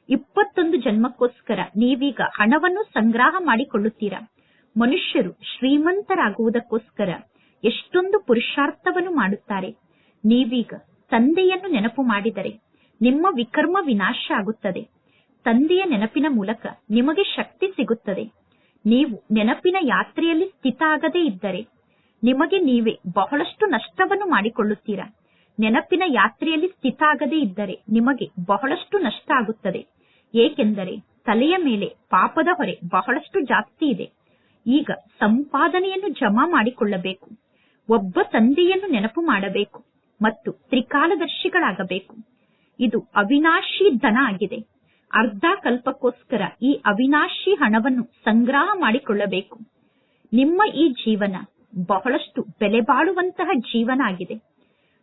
21 ಜನ್ಮಕ್ಕೋಸ್ಕರ ನೀವೀಗ ಹಣವನ್ನು ಸಂಗ್ರಹ ಮಾಡಿಕೊಳ್ಳುತ್ತೀರಾ. ಮನುಷ್ಯರು ಶ್ರೀಮಂತರಾಗುವುದಕ್ಕೋಸ್ಕರ ಎಷ್ಟೊಂದು ಪುರುಷಾರ್ಥವನ್ನು ಮಾಡುತ್ತಾರೆ. ನೀವೀಗ ತಂದೆಯನ್ನು ನೆನಪು ಮಾಡಿದರೆ ನಿಮ್ಮ ವಿಕರ್ಮ ವಿನಾಶ ಆಗುತ್ತದೆ. ತಂದೆಯ ನೆನಪಿನ ಮೂಲಕ ನಿಮಗೆ ಶಕ್ತಿ ಸಿಗುತ್ತದೆ. ನೀವು ನೆನಪಿನ ಯಾತ್ರೆಯಲ್ಲಿ ಸ್ಥಿತ ಆಗದೇ ಇದ್ದರೆ ನಿಮಗೆ ನೀವೇ ಬಹಳಷ್ಟು ನಷ್ಟವನ್ನು ಮಾಡಿಕೊಳ್ಳುತ್ತೀರಾ. ನೆನಪಿನ ಯಾತ್ರೆಯಲ್ಲಿ ಸ್ಥಿತ ಆಗದೇ ಇದ್ದರೆ ನಿಮಗೆ ಬಹಳಷ್ಟು ನಷ್ಟ ಆಗುತ್ತದೆ. ಏಕೆಂದರೆ ತಲೆಯ ಮೇಲೆ ಪಾಪದ ಹೊರೆ ಬಹಳಷ್ಟು ಜಾಸ್ತಿ ಇದೆ. ಈಗ ಸಂಪಾದನೆಯನ್ನು ಜಮಾ ಮಾಡಿಕೊಳ್ಳಬೇಕು. ಒಬ್ಬ ತಂದೆಯನ್ನು ನೆನಪು ಮಾಡಬೇಕು ಮತ್ತು ತ್ರಿಕಾಲದರ್ಶಿಗಳಾಗಬೇಕು. ಇದು ಅವಿನಾಶಿ ಧನ ಆಗಿದೆ. ಅರ್ಧ ಕಲ್ಪಕ್ಕೋಸ್ಕರ ಈ ಅವಿನಾಶಿ ಹಣವನ್ನು ಸಂಗ್ರಹ ಮಾಡಿಕೊಳ್ಳಬೇಕು. ನಿಮ್ಮ ಈ ಜೀವನ ಬಹಳಷ್ಟು ಬೆಲೆ ಬಾಳುವಂತಹ ಜೀವನ ಆಗಿದೆ.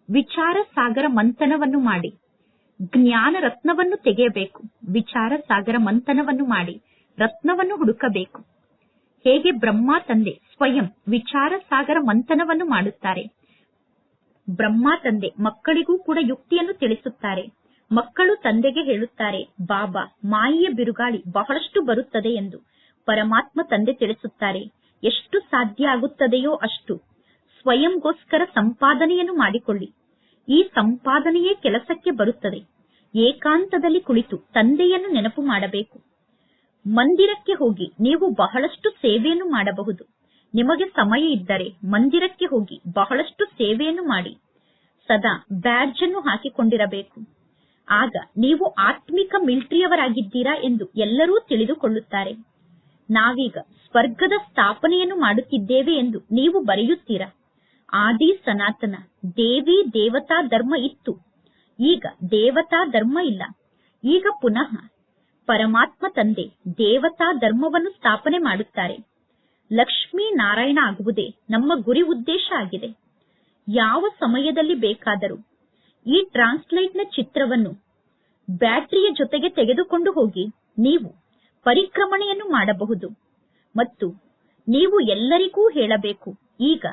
ವಿಚಾರ ಸಾಗರ ಮಂಥನವನ್ನು ಮಾಡಿ ಜ್ಞಾನ ರತ್ನವನ್ನು ತೆಗೆಯಬೇಕು. ವಿಚಾರ ಸಾಗರ ಮಂಥನವನ್ನು ಮಾಡಿ ರತ್ನವನ್ನು ಹುಡುಕಬೇಕು. ಹೇಗೆ ಬ್ರಹ್ಮ ತಂದೆ ಸ್ವಯಂ ವಿಚಾರ ಸಾಗರ ಮಂಥನವನ್ನು ಮಾಡುತ್ತಾರೆ. ಬ್ರಹ್ಮ ತಂದೆ ಮಕ್ಕಳಿಗೂ ಕೂಡ ಯುಕ್ತಿಯನ್ನು ತಿಳಿಸುತ್ತಾರೆ. ಮಕ್ಕಳು ತಂದೆಗೆ ಹೇಳುತ್ತಾರೆ, ಬಾಬಾ, ಮಾಯೆಯ ಬಿರುಗಾಳಿ ಬಹಳಷ್ಟು ಬರುತ್ತದೆ ಎಂದು. ಪರಮಾತ್ಮ ತಂದೆ ತಿಳಿಸುತ್ತಾರೆ, ಎಷ್ಟು ಸಾಧ್ಯ ಆಗುತ್ತದೆಯೋ ಅಷ್ಟು ಸ್ವಯಂಗೋಸ್ಕರ ಸಂಪಾದನೆಯನ್ನು ಮಾಡಿಕೊಳ್ಳಿ. ಈ ಸಂಪಾದನೆಯೇ ಕೆಲಸಕ್ಕೆ ಬರುತ್ತದೆ. ಏಕಾಂತದಲ್ಲಿ ಕುಳಿತು ತಂದೆಯನ್ನು ನೆನಪು ಮಾಡಬೇಕು. ಮಂದಿರಕ್ಕೆ ಹೋಗಿ ನೀವು ಬಹಳಷ್ಟು ಸೇವೆಯನ್ನು ಮಾಡಬಹುದು. ನಿಮಗೆ ಸಮಯ ಇದ್ದರೆ ಮಂದಿರಕ್ಕೆ ಹೋಗಿ ಬಹಳಷ್ಟು ಸೇವೆಯನ್ನು ಮಾಡಿ. ಸದಾ ಬ್ಯಾಡ್ಜ್ ಅನ್ನು ಹಾಕಿಕೊಂಡಿರಬೇಕು. ಆಗ ನೀವು ಆತ್ಮಿಕ ಮಿಲಿಟರಿಯವರಾಗಿದ್ದೀರಾ ಎಂದು ಎಲ್ಲರೂ ತಿಳಿದುಕೊಳ್ಳುತ್ತಾರೆ. ನಾವೀಗ ಸ್ವರ್ಗದ ಸ್ಥಾಪನೆಯನ್ನು ಮಾಡುತ್ತಿದ್ದೇವೆ ಎಂದು ನೀವು ಬರೆಯುತ್ತೀರಾ. ಆದಿ ಸನಾತನ ದೇವಿ ದೇವತಾ ಧರ್ಮ ಇತ್ತು. ಈಗ ದೇವತಾ ಧರ್ಮ ಇಲ್ಲ. ಈಗ ಪುನಃ ಪರಮಾತ್ಮ ತಂದೆ ದೇವತಾ ಧರ್ಮವನ್ನು ಸ್ಥಾಪನೆ ಮಾಡುತ್ತಾರೆ. ಲಕ್ಷ್ಮೀ ನಾರಾಯಣ ಆಗುವುದೇ ನಮ್ಮ ಗುರಿ ಉದ್ದೇಶ ಆಗಿದೆ. ಯಾವ ಸಮಯದಲ್ಲಿ ಬೇಕಾದರೂ ಈ ಟ್ರಾನ್ಸ್ಲೈಟ್ನ ಚಿತ್ರವನ್ನು ಬ್ಯಾಟರಿಯ ಜೊತೆಗೆ ತೆಗೆದುಕೊಂಡು ಹೋಗಿ ನೀವು ಪರಿಕ್ರಮಣೆಯನ್ನು ಮಾಡಬಹುದು ಮತ್ತು ನೀವು ಎಲ್ಲರಿಗೂ ಹೇಳಬೇಕು, ಈಗ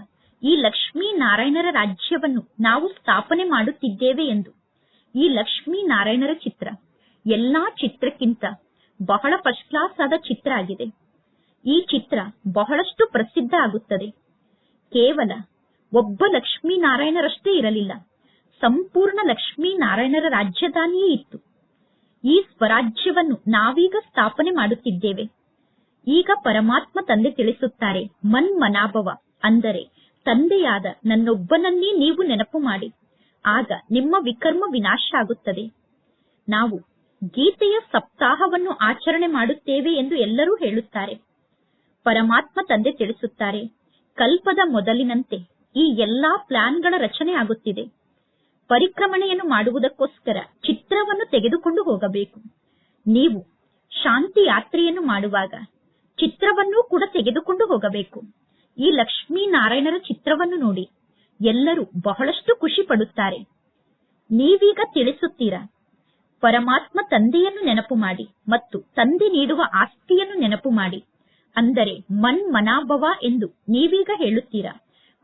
ಈ ಲಕ್ಷ್ಮೀ ನಾರಾಯಣರ ರಾಜ್ಯವನ್ನು ನಾವು ಸ್ಥಾಪನೆ ಮಾಡುತ್ತಿದ್ದೇವೆ ಎಂದು. ಈ ಲಕ್ಷ್ಮೀ ನಾರಾಯಣರ ಚಿತ್ರ ಎಲ್ಲಾ ಚಿತ್ರಕ್ಕಿಂತ ಬಹಳ ಫಸ್ಟ್ ಕ್ಲಾಸ್ ಆದ ಚಿತ್ರ ಆಗಿದೆ. ಈ ಚಿತ್ರ ಬಹಳಷ್ಟು ಪ್ರಸಿದ್ಧ ಆಗುತ್ತದೆ. ಕೇವಲ ಒಬ್ಬ ಲಕ್ಷ್ಮೀನಾರಾಯಣರಷ್ಟೇ ಇರಲಿಲ್ಲ, ಸಂಪೂರ್ಣ ಲಕ್ಷ್ಮೀನಾರಾಯಣರ ರಾಜಧಾನಿಯೇ ಇತ್ತು. ಈ ಸ್ವರಾಜ್ಯವನ್ನು ನಾವೀಗ ಸ್ಥಾಪನೆ ಮಾಡುತ್ತಿದ್ದೇವೆ. ಈಗ ಪರಮಾತ್ಮ ತಂದೆ ತಿಳಿಸುತ್ತಾರೆ, ಮನ್ಮನಾಭವ ಅಂದರೆ ತಂದೆಯಾದ ನನ್ನೊಬ್ಬನನ್ನೇ ನೀವು ನೆನಪು ಮಾಡಿ, ಆಗ ನಿಮ್ಮ ವಿಕರ್ಮ ವಿನಾಶ ಆಗುತ್ತದೆ. ನಾವು ಗೀತೆಯ ಸಪ್ತಾಹವನ್ನು ಆಚರಣೆ ಮಾಡುತ್ತೇವೆ ಎಂದು ಎಲ್ಲರೂ ಹೇಳುತ್ತಾರೆ. ಪರಮಾತ್ಮ ತಂದೆ ತಿಳಿಸುತ್ತಾರೆ, ಕಲ್ಪದ ಮೊದಲಿನಂತೆ ಈ ಎಲ್ಲಾ ಪ್ಲಾನ್ಗಳ ರಚನೆ ಆಗುತ್ತಿದೆ. ಪರಿಕ್ರಮಣೆಯನ್ನು ಮಾಡುವುದಕ್ಕೋಸ್ಕರ ಚಿತ್ರವನ್ನು ತೆಗೆದುಕೊಂಡು ಹೋಗಬೇಕು. ನೀವು ಶಾಂತಿ ಯಾತ್ರೆಯನ್ನು ಮಾಡುವಾಗ ಚಿತ್ರವನ್ನೂ ಕೂಡ ತೆಗೆದುಕೊಂಡು ಹೋಗಬೇಕು. ಈ ಲಕ್ಷ್ಮೀನಾರಾಯಣರ ಚಿತ್ರವನ್ನು ನೋಡಿ ಎಲ್ಲರೂ ಬಹಳಷ್ಟು ಖುಷಿ ಪಡುತ್ತಾರೆ. ನೀವೀಗ ತಿಳಿಸುತ್ತೀರಾ, ಪರಮಾತ್ಮ ತಂದೆಯನ್ನು ನೆನಪು ಮಾಡಿ ಮತ್ತು ತಂದೆ ನೀಡುವ ಆಸ್ತಿಯನ್ನು ನೆನಪು ಮಾಡಿ, ಅಂದರೆ ಮನ್ಮನಾಭವ ಎಂದು ನೀವೀಗ ಹೇಳುತ್ತೀರಾ.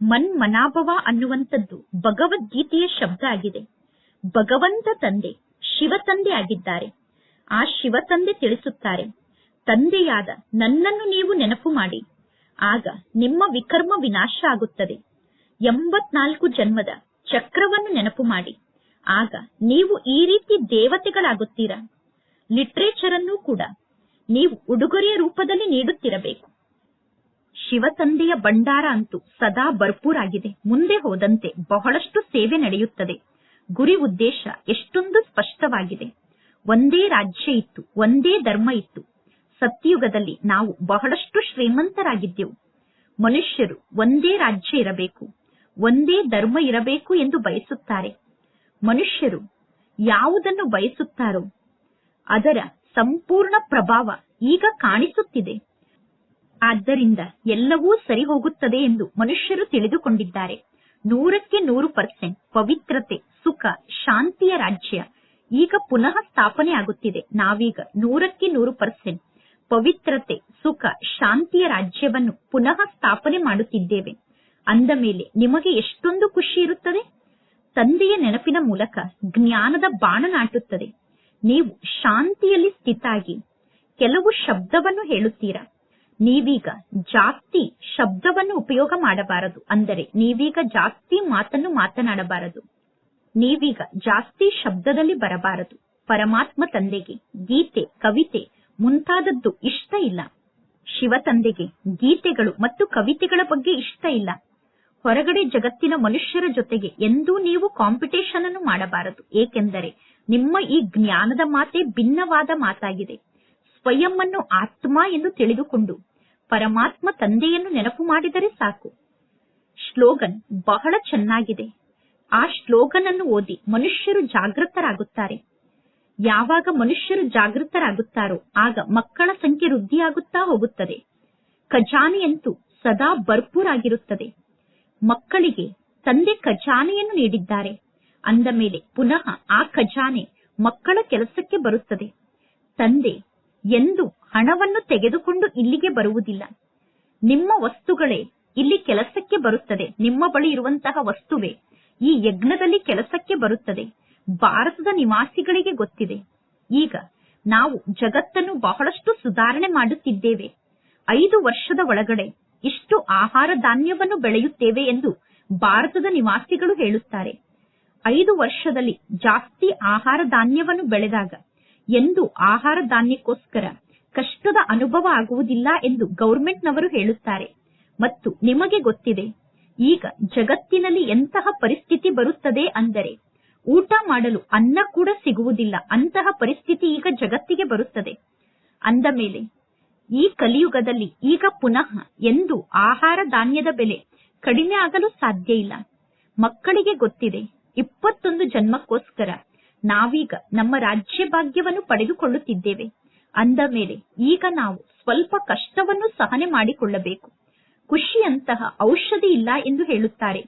ಮನ್ಮನಾಭವ ಅನ್ನುವಂಥದ್ದು ಭಗವದ್ಗೀತೆಯ ಶಬ್ದ ಆಗಿದೆ. ಭಗವಂತ ತಂದೆ ಶಿವ ತಂದೆ ಆಗಿದ್ದಾರೆ. ಆ ಶಿವ ತಂದೆ ತಿಳಿಸುತ್ತಾರೆ, ತಂದೆಯಾದ ನನ್ನನ್ನು ನೀವು ನೆನಪು ಮಾಡಿ, ಆಗ ನಿಮ್ಮ ವಿಕರ್ಮ ವಿನಾಶ ಆಗುತ್ತದೆ. 84 ಜನ್ಮದ ಚಕ್ರವನ್ನು ನೆನಪು ಮಾಡಿ, ಆಗ ನೀವು ಈ ರೀತಿ ದೇವತೆಗಳಾಗುತ್ತೀರಾ. ಲಿಟರೇಚರ್ ಅನ್ನು ಕೂಡ ನೀವು ಉಡುಗೊರೆಯ ರೂಪದಲ್ಲಿ ನೀಡುತ್ತಿರಬೇಕು. ಶಿವತಂದೆಯ ಭಂಡಾರ ಅಂತೂ ಸದಾ ಭರ್ಪೂರ್ ಆಗಿದೆ. ಮುಂದೆ ಹೋದಂತೆ ಬಹಳಷ್ಟು ಸೇವೆ ನಡೆಯುತ್ತದೆ. ಗುರಿ ಉದ್ದೇಶ ಎಷ್ಟೊಂದು ಸ್ಪಷ್ಟವಾಗಿದೆ. ಒಂದೇ ರಾಜ್ಯ ಇತ್ತು, ಒಂದೇ ಧರ್ಮ ಇತ್ತು. ಸತ್ಯಯುಗದಲ್ಲಿ ನಾವು ಬಹಳಷ್ಟು ಶ್ರೀಮಂತರಾಗಿದ್ದೆವು. ಮನುಷ್ಯರು ಒಂದೇ ರಾಜ್ಯ ಇರಬೇಕು, ಒಂದೇ ಧರ್ಮ ಇರಬೇಕು ಎಂದು ಬಯಸುತ್ತಾರೆ. ಮನುಷ್ಯರು ಯಾವುದನ್ನು ಬಯಸುತ್ತಾರೋ ಅದರ ಸಂಪೂರ್ಣ ಪ್ರಭಾವ ಈಗ ಕಾಣಿಸುತ್ತಿದೆ. ಆದ್ದರಿಂದ ಎಲ್ಲವೂ ಸರಿ ಹೋಗುತ್ತದೆ ಎಂದು ಮನುಷ್ಯರು ತಿಳಿದುಕೊಂಡಿದ್ದಾರೆ. 100ಕ್ಕೆ 100% ಪವಿತ್ರತೆ, ಸುಖ, ಶಾಂತಿಯ ರಾಜ್ಯ ಈಗ ಪುನಃ ಸ್ಥಾಪನೆ ಆಗುತ್ತಿದೆ. ನಾವೀಗ 100ಕ್ಕೆ 100% ಪವಿತ್ರತೆ, ಸುಖ, ಶಾಂತಿಯ ರಾಜ್ಯವನ್ನು ಪುನಃ ಸ್ಥಾಪನೆ ಮಾಡುತ್ತಿದ್ದೇವೆ. ಅಂದ ಮೇಲೆ ನಿಮಗೆ ಎಷ್ಟೊಂದು ಖುಷಿ ಇರುತ್ತದೆ. ತಂದೆಯ ನೆನಪಿನ ಮೂಲಕ ಜ್ಞಾನದ ಬಾಣ ನಾಟುತ್ತದೆ. ನೀವು ಶಾಂತಿಯಲ್ಲಿ ಸ್ಥಿತಾಗಿ ಕೆಲವು ಶಬ್ದವನ್ನು ಹೇಳುತ್ತೀರಾ. ನೀವೀಗ ಜಾಸ್ತಿ ಶಬ್ದವನ್ನು ಉಪಯೋಗ ಮಾಡಬಾರದು, ಅಂದರೆ ನೀವೀಗ ಜಾಸ್ತಿ ಮಾತನ್ನು ಮಾತನಾಡಬಾರದು, ನೀವೀಗ ಜಾಸ್ತಿ ಶಬ್ದದಲ್ಲಿ ಬರಬಾರದು. ಪರಮಾತ್ಮ ತಂದೆಗೆ ಗೀತೆ, ಕವಿತೆ ಮುಂತಾದದ್ದು ಇಷ್ಟ ಇಲ್ಲ. ಶಿವ ತಂದೆಗೆ ಗೀತೆಗಳು ಮತ್ತು ಕವಿತೆಗಳ ಬಗ್ಗೆ ಇಷ್ಟ ಇಲ್ಲ. ಹೊರಗಡೆ ಜಗತ್ತಿನ ಮನುಷ್ಯರ ಜೊತೆಗೆ ಎಂದೂ ನೀವು ಕಾಂಪಿಟೇಷನ್ ಅನ್ನು ಮಾಡಬಾರದು. ಏಕೆಂದರೆ ನಿಮ್ಮ ಈ ಜ್ಞಾನದ ಮಾತೆ ಭಿನ್ನವಾದ ಮಾತಾಗಿದೆ. ಸ್ವಯಂ ಅನ್ನು ಆತ್ಮ ಎಂದು ತಿಳಿದುಕೊಂಡು ಪರಮಾತ್ಮ ತಂದೆಯನ್ನು ನೆನಪು ಮಾಡಿದರೆ ಸಾಕು. ಶ್ಲೋಗನ್ ಬಹಳ ಚೆನ್ನಾಗಿದೆ. ಆ ಶ್ಲೋಗನ್ ಅನ್ನು ಓದಿ ಮನುಷ್ಯರು ಜಾಗೃತರಾಗುತ್ತಾರೆ. ಯಾವಾಗ ಮನುಷ್ಯರು ಜಾಗೃತರಾಗುತ್ತಾರೋ ಆಗ ಮಕ್ಕಳ ಸಂಖ್ಯೆ ವೃದ್ಧಿಯಾಗುತ್ತಾ ಹೋಗುತ್ತದೆ. ಖಜಾನೆಯಂತೂ ಸದಾ ಭರ್ಪೂರ್ ಆಗಿರುತ್ತದೆ. ಮಕ್ಕಳಿಗೆ ತಂದೆ ಖಜಾನೆಯನ್ನು ನೀಡಿದ್ದಾರೆ. ಅಂದ ಮೇಲೆ ಪುನಃ ಆ ಖಜಾನೆ ಮಕ್ಕಳ ಕೆಲಸಕ್ಕೆ ಬರುತ್ತದೆ. ತಂದೆ ಎಂದು ಹಣವನ್ನು ತೆಗೆದುಕೊಂಡು ಇಲ್ಲಿಗೆ ಬರುವುದಿಲ್ಲ. ನಿಮ್ಮ ವಸ್ತುಗಳೇ ಇಲ್ಲಿ ಕೆಲಸಕ್ಕೆ ಬರುತ್ತದೆ. ನಿಮ್ಮ ಬಳಿ ಇರುವಂತಹ ವಸ್ತುವೇ ಈ ಯಜ್ಞದಲ್ಲಿ ಕೆಲಸಕ್ಕೆ ಬರುತ್ತದೆ. ಭಾರತದ ನಿವಾಸಿಗಳಿಗೆ ಗೊತ್ತಿದೆ. ಈಗ ನಾವು ಜಗತ್ತನ್ನು ಬಹಳಷ್ಟು ಸುಧಾರಣೆ ಮಾಡುತ್ತಿದ್ದೇವೆ. 5 ವರ್ಷದ ಒಳಗಡೆ ಇಷ್ಟು ಆಹಾರ ಧಾನ್ಯವನ್ನು ಬೆಳೆಯುತ್ತೇವೆ ಎಂದು ಭಾರತದ ನಿವಾಸಿಗಳು ಹೇಳುತ್ತಾರೆ. 5 ವರ್ಷದಲ್ಲಿ ಜಾಸ್ತಿ ಆಹಾರ ಧಾನ್ಯವನ್ನು ಬೆಳೆದಾಗ ಎಂದು ಆಹಾರ ಧಾನ್ಯಕ್ಕೋಸ್ಕರ ಕಷ್ಟದ ಅನುಭವ ಆಗುವುದಿಲ್ಲ ಎಂದು ಗೌರ್ಮೆಂಟ್ನವರು ಹೇಳುತ್ತಾರೆ. ಮತ್ತು ನಿಮಗೆ ಗೊತ್ತಿದೆ ಈಗ ಜಗತ್ತಿನಲ್ಲಿ ಎಂತಹ ಪರಿಸ್ಥಿತಿ ಬರುತ್ತದೆ ಅಂದರೆ ಊಟ ಮಾಡಲು ಅನ್ನ ಕೂಡ ಸಿಗುವುದಿಲ್ಲ. ಅಂತಹ ಪರಿಸ್ಥಿತಿ ಈಗ ಜಗತ್ತಿಗೆ ಬರುತ್ತದೆ. ಅಂದ ಮೇಲೆ ಈ ಕಲಿಯುಗದಲ್ಲಿ ಈಗ ಪುನಃ ಎಂದು ಆಹಾರ ಧಾನ್ಯದ ಬೆಲೆ ಕಡಿಮೆ ಆಗಲು ಸಾಧ್ಯ ಇಲ್ಲ. ಮಕ್ಕಳಿಗೆ ಗೊತ್ತಿದೆ 21 ಜನ್ಮಕ್ಕೋಸ್ಕರ ನಾವೀಗ ನಮ್ಮ ರಾಜ್ಯ ಭಾಗ್ಯವನ್ನು ಪಡೆದುಕೊಳ್ಳುತ್ತಿದ್ದೇವೆ. ಅಂದ ಮೇಲೆ ಈಗ ನಾವು ಸ್ವಲ್ಪ ಕಷ್ಟವನ್ನು ಸಹನೆ ಮಾಡಿಕೊಳ್ಳಬೇಕು. ಖುಷಿಯಂತಹ ಔಷಧಿ ಇಲ್ಲ ಎಂದು ಹೇಳುತ್ತಾರೆ.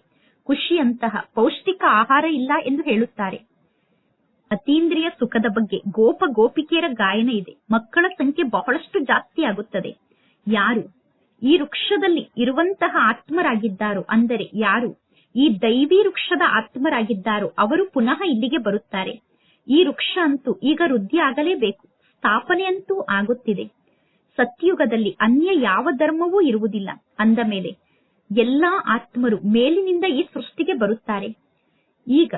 ಖುಷಿಯಂತಹ ಪೌಷ್ಟಿಕ ಆಹಾರ ಇಲ್ಲ ಎಂದು ಹೇಳುತ್ತಾರೆ. ಅತೀಂದ್ರಿಯ ಸುಖದ ಬಗ್ಗೆ ಗೋಪ ಗೋಪಿಕೆಯರ ಗಾಯನ ಇದೆ. ಮಕ್ಕಳ ಸಂಖ್ಯೆ ಬಹಳಷ್ಟು ಜಾಸ್ತಿ ಆಗುತ್ತದೆ. ಯಾರು ಈ ವೃಕ್ಷದಲ್ಲಿ ಇರುವಂತಹ ಆತ್ಮರಾಗಿದ್ದಾರೋ, ಅಂದರೆ ಯಾರು ಈ ದೈವಿ ವೃಕ್ಷದ ಆತ್ಮರಾಗಿದ್ದಾರೋ ಅವರು ಪುನಃ ಇಲ್ಲಿಗೆ ಬರುತ್ತಾರೆ. ಈ ವೃಕ್ಷ ಅಂತೂ ಈಗ ವೃದ್ಧಿ ಆಗಲೇಬೇಕು. ಸ್ಥಾಪನೆ ಅಂತೂ ಆಗುತ್ತಿದೆ. ಸತ್ಯುಗದಲ್ಲಿ ಅನ್ಯ ಯಾವ ಧರ್ಮವೂ ಇರುವುದಿಲ್ಲ. ಅಂದ ಮೇಲೆ ಎಲ್ಲಾ ಆತ್ಮರು ಮೇಲಿನಿಂದ ಈ ಸೃಷ್ಟಿಗೆ ಬರುತ್ತಾರೆ. ಈಗ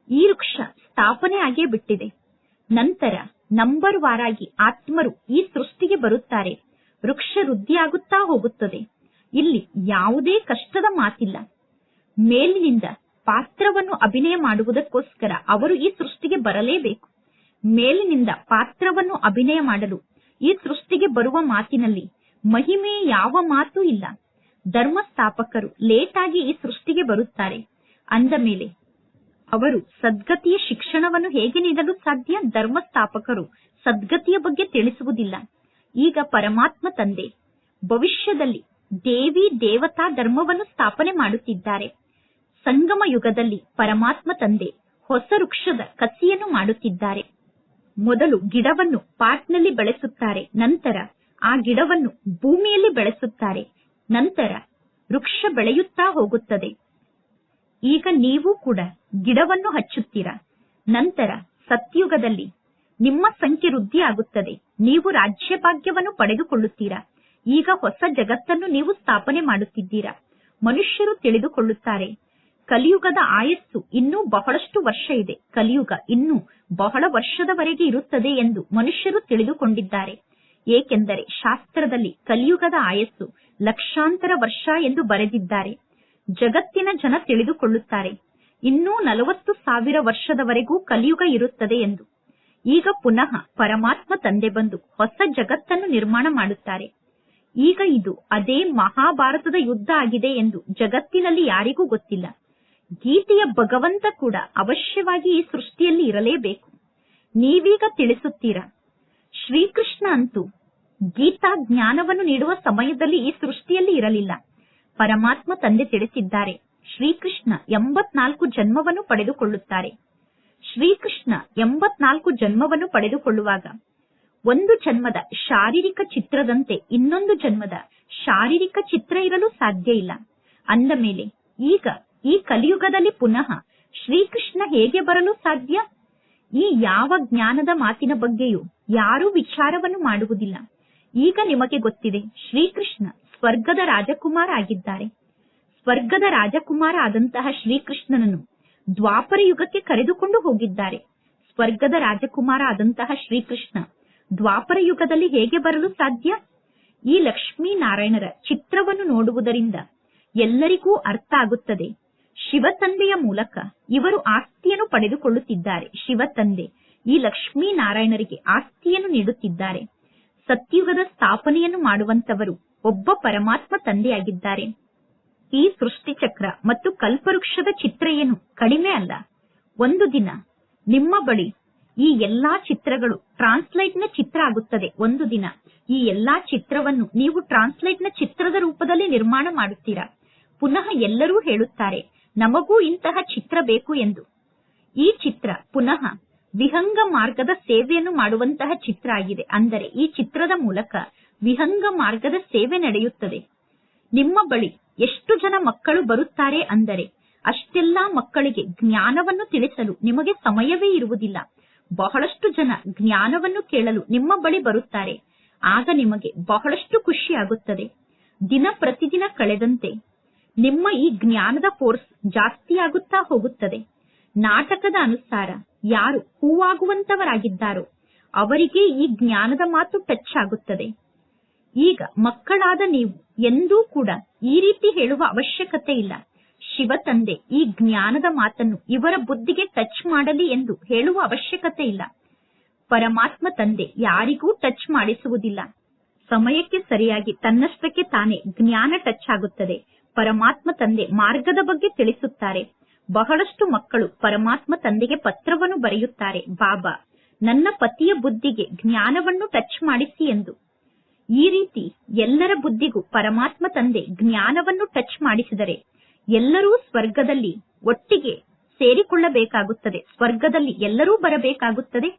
ಈ ವೃಕ್ಷ ಸ್ಥಾಪನೆ ಆಗೇ ಬಿಟ್ಟಿದೆ. ನಂತರ ನಂಬರ್ ವಾರಾಗಿ ಆತ್ಮರು ಈ ಸೃಷ್ಟಿಗೆ ಬರುತ್ತಾರೆ. ವೃಕ್ಷ ವೃದ್ಧಿಯಾಗುತ್ತಾ ಹೋಗುತ್ತದೆ. ಇಲ್ಲಿ ಯಾವುದೇ ಕಷ್ಟದ ಮಾತಿಲ್ಲ. ಮೇಲಿನಿಂದ ಪಾತ್ರವನ್ನು ಅಭಿನಯ ಮಾಡುವುದಕ್ಕೋಸ್ಕರ ಅವರು ಈ ಸೃಷ್ಟಿಗೆ ಬರಲೇಬೇಕು. ಮೇಲಿನಿಂದ ಪಾತ್ರವನ್ನು ಅಭಿನಯ ಮಾಡಲು ಈ ಸೃಷ್ಟಿಗೆ ಬರುವ ಮಾತಿನಲ್ಲಿ ಮಹಿಮೆ ಯಾವ ಮಾತು ಇಲ್ಲ. ಧರ್ಮ ಸ್ಥಾಪಕರು ಲೇಟ್ ಆಗಿ ಈ ಸೃಷ್ಟಿಗೆ ಬರುತ್ತಾರೆ. ಅಂದ ಮೇಲೆ ಅವರು ಸದ್ಗತಿಯ ಶಿಕ್ಷಣವನ್ನು ಹೇಗೆ ನೀಡಲು ಸಾಧ್ಯ? ಧರ್ಮ ಸ್ಥಾಪಕರು ಸದ್ಗತಿಯ ಬಗ್ಗೆ ತಿಳಿಸುವುದಿಲ್ಲ. ಈಗ ಪರಮಾತ್ಮ ತಂದೆ ಭವಿಷ್ಯದಲ್ಲಿ ದೇವಿ ದೇವತಾ ಧರ್ಮವನ್ನು ಸ್ಥಾಪನೆ ಮಾಡುತ್ತಿದ್ದಾರೆ. ಸಂಗಮ ಯುಗದಲ್ಲಿ ಪರಮಾತ್ಮ ತಂದೆ ಹೊಸ ವೃಕ್ಷದ ಕಸಿಯನ್ನು ಮಾಡುತ್ತಿದ್ದಾರೆ. ಮೊದಲು ಗಿಡವನ್ನು ಪಾಟ್ನಲ್ಲಿ ಬೆಳೆಸುತ್ತಾರೆ. ನಂತರ ಆ ಗಿಡವನ್ನು ಭೂಮಿಯಲ್ಲಿ ಬೆಳೆಸುತ್ತಾರೆ. ನಂತರ ವೃಕ್ಷ ಬೆಳೆಯುತ್ತಾ ಹೋಗುತ್ತದೆ. ಈಗ ನೀವು ಕೂಡ ಗಿಡವನ್ನು ಹಚ್ಚುತ್ತೀರಾ. ನಂತರ ಸತ್ಯುಗದಲ್ಲಿ ನಿಮ್ಮ ಸಂಖ್ಯೆ ವೃದ್ಧಿ ಆಗುತ್ತದೆ. ನೀವು ರಾಜ್ಯಭಾಗ್ಯವನ್ನು ಪಡೆದುಕೊಳ್ಳುತ್ತೀರಾ. ಈಗ ಹೊಸ ಜಗತ್ತನ್ನು ನೀವು ಸ್ಥಾಪನೆ ಮಾಡುತ್ತಿದ್ದೀರಾ. ಮನುಷ್ಯರು ತಿಳಿದುಕೊಳ್ಳುತ್ತಾರೆ, ಕಲಿಯುಗದ ಆಯಸ್ಸು ಇನ್ನೂ ಬಹಳಷ್ಟು ವರ್ಷ ಇದೆ. ಕಲಿಯುಗ ಇನ್ನೂ ಬಹಳ ವರ್ಷದವರೆಗೆ ಇರುತ್ತದೆ ಎಂದು ಮನುಷ್ಯರು ತಿಳಿದುಕೊಂಡಿದ್ದಾರೆ. ಏಕೆಂದರೆ ಶಾಸ್ತ್ರದಲ್ಲಿ ಕಲಿಯುಗದ ಆಯಸ್ಸು ಲಕ್ಷಾಂತರ ವರ್ಷ ಎಂದು ಬರೆದಿದ್ದಾರೆ. ಜಗತ್ತಿನ ಜನ ತಿಳಿದುಕೊಳ್ಳುತ್ತಾರೆ ಇನ್ನೂ 40,000 ವರ್ಷದವರೆಗೂ ಕಲಿಯುಗ ಇರುತ್ತದೆ ಎಂದು. ಈಗ ಪುನಃ ಪರಮಾತ್ಮ ತಂದೆ ಬಂದು ಹೊಸ ಜಗತ್ತನ್ನು ನಿರ್ಮಾಣ ಮಾಡುತ್ತಾರೆ. ಈಗ ಇದು ಅದೇ ಮಹಾಭಾರತದ ಯುದ್ಧ ಆಗಿದೆ ಎಂದು ಜಗತ್ತಿನಲ್ಲಿ ಯಾರಿಗೂ ಗೊತ್ತಿಲ್ಲ. ಗೀತೆಯ ಭಗವಂತ ಕೂಡ ಅವಶ್ಯವಾಗಿ ಈ ಸೃಷ್ಟಿಯಲ್ಲಿ ಇರಲೇಬೇಕು. ನೀವೀಗ ತಿಳಿಸುತ್ತೀರಾ. ಶ್ರೀಕೃಷ್ಣ ಅಂತೂ ಗೀತಾ ಜ್ಞಾನವನ್ನು ನೀಡುವ ಸಮಯದಲ್ಲಿ ಈ ಸೃಷ್ಟಿಯಲ್ಲಿ ಇರಲಿಲ್ಲ. ಪರಮಾತ್ಮ ತಂದೆ ತಿಳಿಸಿದ್ದಾರೆ, ಶ್ರೀಕೃಷ್ಣ 84 ಜನ್ಮವನ್ನು ಪಡೆದುಕೊಳ್ಳುತ್ತಾರೆ. ಶ್ರೀಕೃಷ್ಣ 84 ಜನ್ಮವನ್ನು ಪಡೆದುಕೊಳ್ಳುವಾಗ ಒಂದು ಜನ್ಮದ ಶಾರೀರಿಕ ಚಿತ್ರದಂತೆ ಇನ್ನೊಂದು ಜನ್ಮದ ಶಾರೀರಿಕ ಚಿತ್ರ ಇರಲು ಸಾಧ್ಯ ಇಲ್ಲ. ಅಂದ ಮೇಲೆ ಈಗ ಈ ಕಲಿಯುಗದಲ್ಲಿ ಪುನಃ ಶ್ರೀಕೃಷ್ಣ ಹೇಗೆ ಬರಲು ಸಾಧ್ಯ? ಈ ಯಾವ ಜ್ಞಾನದ ಮಾತಿನ ಬಗ್ಗೆಯೂ ಯಾರೂ ವಿಚಾರವನ್ನು ಮಾಡುವುದಿಲ್ಲ. ಈಗ ನಿಮಗೆ ಗೊತ್ತಿದೆ, ಶ್ರೀಕೃಷ್ಣ ಸ್ವರ್ಗದ ರಾಜಕುಮಾರ ಆಗಿದ್ದಾರೆ. ಸ್ವರ್ಗದ ರಾಜಕುಮಾರ ಆದಂತಹ ಶ್ರೀಕೃಷ್ಣನನ್ನು ದ್ವಾಪರ ಯುಗಕ್ಕೆ ಕರೆದುಕೊಂಡು ಹೋಗಿದ್ದಾರೆ. ಸ್ವರ್ಗದ ರಾಜಕುಮಾರ ಆದಂತಹ ಶ್ರೀಕೃಷ್ಣ ದ್ವಾಪರ ಯುಗದಲ್ಲಿ ಹೇಗೆ ಬರಲು ಸಾಧ್ಯ? ಈ ಲಕ್ಷ್ಮೀನಾರಾಯಣರ ಚಿತ್ರವನ್ನು ನೋಡುವುದರಿಂದ ಎಲ್ಲರಿಗೂ ಅರ್ಥ ಆಗುತ್ತದೆ. ಶಿವತಂದೆಯ ಮೂಲಕ ಇವರು ಆಸ್ತಿಯನ್ನು ಪಡೆದುಕೊಳ್ಳುತ್ತಿದ್ದಾರೆ. ಶಿವತಂದೆ ಈ ಲಕ್ಷ್ಮೀನಾರಾಯಣರಿಗೆ ಆಸ್ತಿಯನ್ನು ನೀಡುತ್ತಿದ್ದಾರೆ. ಸತ್ಯುಗದ ಸ್ಥಾಪನೆಯನ್ನು ಮಾಡುವಂತವರು ಒಬ್ಬ ಪರಮಾತ್ಮ ತಂದೆಯಾಗಿದ್ದಾರೆ. ಈ ಸೃಷ್ಟಿ ಚಕ್ರ ಮತ್ತು ಕಲ್ಪವೃಕ್ಷದ ಚಿತ್ರ ಏನು ಕಡಿಮೆ ಅಲ್ಲ. ಒಂದು ದಿನ ನಿಮ್ಮ ಬಳಿ ಈ ಎಲ್ಲಾ ಚಿತ್ರಗಳು ಟ್ರಾನ್ಸ್ಲೈಟ್ ನ ಚಿತ್ರ ಆಗುತ್ತದೆ. ಒಂದು ದಿನ ಈ ಎಲ್ಲಾ ಚಿತ್ರವನ್ನು ನೀವು ಟ್ರಾನ್ಸ್ಲೈಟ್ ನ ಚಿತ್ರದ ರೂಪದಲ್ಲಿ ನಿರ್ಮಾಣ ಮಾಡುತ್ತೀರಾ. ಪುನಃ ಎಲ್ಲರೂ ಹೇಳುತ್ತಾರೆ, ನಮಗೂ ಇಂತಹ ಚಿತ್ರ ಬೇಕು ಎಂದು. ಈ ಚಿತ್ರ ಪುನಃ ವಿಹಂಗ ಮಾರ್ಗದ ಸೇವೆಯನ್ನು ಮಾಡುವಂತಹ ಚಿತ್ರ ಆಗಿದೆ. ಅಂದರೆ ಈ ಚಿತ್ರದ ಮೂಲಕ ವಿಹಂಗ ಮಾರ್ಗದ ಸೇವೆ ನಡೆಯುತ್ತದೆ. ನಿಮ್ಮ ಬಳಿ ಎಷ್ಟು ಜನ ಮಕ್ಕಳು ಬರುತ್ತಾರೆ ಅಂದರೆ ಅಷ್ಟೆಲ್ಲಾ ಮಕ್ಕಳಿಗೆ ಜ್ಞಾನವನ್ನು ತಿಳಿಸಲು ನಿಮಗೆ ಸಮಯವೇ ಇರುವುದಿಲ್ಲ. ಬಹಳಷ್ಟು ಜನ ಜ್ಞಾನವನ್ನು ಕೇಳಲು ನಿಮ್ಮ ಬಳಿ ಬರುತ್ತಾರೆ. ಆಗ ನಿಮಗೆ ಬಹಳಷ್ಟು ಖುಷಿಯಾಗುತ್ತದೆ. ದಿನ ಪ್ರತಿದಿನ ಕಳೆದಂತೆ ನಿಮ್ಮ ಈ ಜ್ಞಾನದ ಫೋರ್ಸ್ ಜಾಸ್ತಿಯಾಗುತ್ತಾ ಹೋಗುತ್ತದೆ. ನಾಟಕದ ಅನುಸಾರ ಯಾರು ಹೂವಾಗುವಂತವರಾಗಿದ್ದಾರೋ ಅವರಿಗೆ ಈ ಜ್ಞಾನದ ಮಾತು ಟಚ್ ಆಗುತ್ತದೆ. ಈಗ ಮಕ್ಕಳಾದ ನೀವು ಎಂದೂ ಕೂಡ ಈ ರೀತಿ ಹೇಳುವ ಅವಶ್ಯಕತೆ ಇಲ್ಲ. ಶಿವ ತಂದೆ ಈ ಜ್ಞಾನದ ಮಾತನ್ನು ಇವರ ಬುದ್ಧಿಗೆ ಟಚ್ ಮಾಡಲಿ ಎಂದು ಹೇಳುವ ಅವಶ್ಯಕತೆ ಇಲ್ಲ. ಪರಮಾತ್ಮ ತಂದೆ ಯಾರಿಗೂ ಟಚ್ ಮಾಡಿಸುವುದಿಲ್ಲ. ಸಮಯಕ್ಕೆ ಸರಿಯಾಗಿ ತನ್ನಷ್ಟಕ್ಕೆ ತಾನೇ ಜ್ಞಾನ ಟಚ್ ಆಗುತ್ತದೆ. ಪರಮಾತ್ಮ ತಂದೆ ಮಾರ್ಗದ ಬಗ್ಗೆ ತಿಳಿಸುತ್ತಾರೆ. ಬಹಳಷ್ಟು ಮಕ್ಕಳು ಪರಮಾತ್ಮ ತಂದೆಗೆ ಪತ್ರವನ್ನು ಬರೆಯುತ್ತಾರೆ, ಬಾಬಾ ನನ್ನ ಪತಿಯ ಬುದ್ಧಿಗೆ ಜ್ಞಾನವನ್ನು ಟಚ್ ಮಾಡಿಸಿ ಎಂದು. ಈ ರೀತಿ ಎಲ್ಲರ ಬುದ್ಧಿಗೂ ಪರಮಾತ್ಮ ತಂದೆ ಜ್ಞಾನವನ್ನು ಟಚ್ ಮಾಡಿಸಿದರೆ ಎಲ್ಲರೂ ಸ್ವರ್ಗದಲ್ಲಿ ಒಟ್ಟಿಗೆ ಸೇರಿಕೊಳ್ಳಬೇಕಾಗುತ್ತದೆ. ಸ್ವರ್ಗದಲ್ಲಿ ಎಲ್ಲರೂ ಬರಬೇಕಾಗುತ್ತದೆ.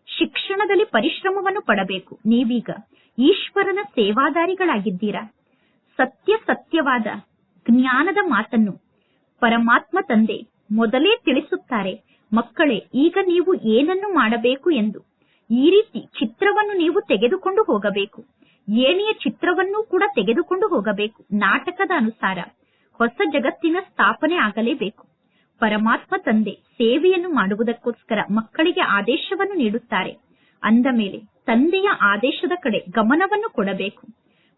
ಶಿಕ್ಷಣದಲ್ಲಿ ಪರಿಶ್ರಮವನ್ನು ಪಡಬೇಕು. ನೀವೀಗ ಈಶ್ವರನ ಸೇವಾದಾರಿಗಳಾಗಿದ್ದೀರಾ. ಸತ್ಯವಾದ ಜ್ಞಾನದ ಮಾತನ್ನು ಪರಮಾತ್ಮ ತಂದೆ ಮೊದಲೇ ತಿಳಿಸುತ್ತಾರೆ. ಮಕ್ಕಳೇ, ಈಗ ನೀವು ಏನನ್ನು ಮಾಡಬೇಕು ಎಂದು ಈ ರೀತಿ ಚಿತ್ರವನ್ನು ನೀವು ತೆಗೆದುಕೊಂಡು ಹೋಗಬೇಕು. ಏಣಿಯ ಚಿತ್ರವನ್ನೂ ಕೂಡ ತೆಗೆದುಕೊಂಡು ಹೋಗಬೇಕು. ನಾಟಕದ ಅನುಸಾರ ಹೊಸ ಜಗತ್ತಿನ ಸ್ಥಾಪನೆ ಆಗಲೇಬೇಕು. ಪರಮಾತ್ಮ ತಂದೆ ಸೇವೆಯನ್ನು ಮಾಡುವುದಕ್ಕೋಸ್ಕರ ಮಕ್ಕಳಿಗೆ ಆದೇಶವನ್ನು ನೀಡುತ್ತಾರೆ. ಅಂದ ಮೇಲೆ ತಂದೆಯ ಆದೇಶದ ಕಡೆ ಗಮನವನ್ನು ಕೊಡಬೇಕು.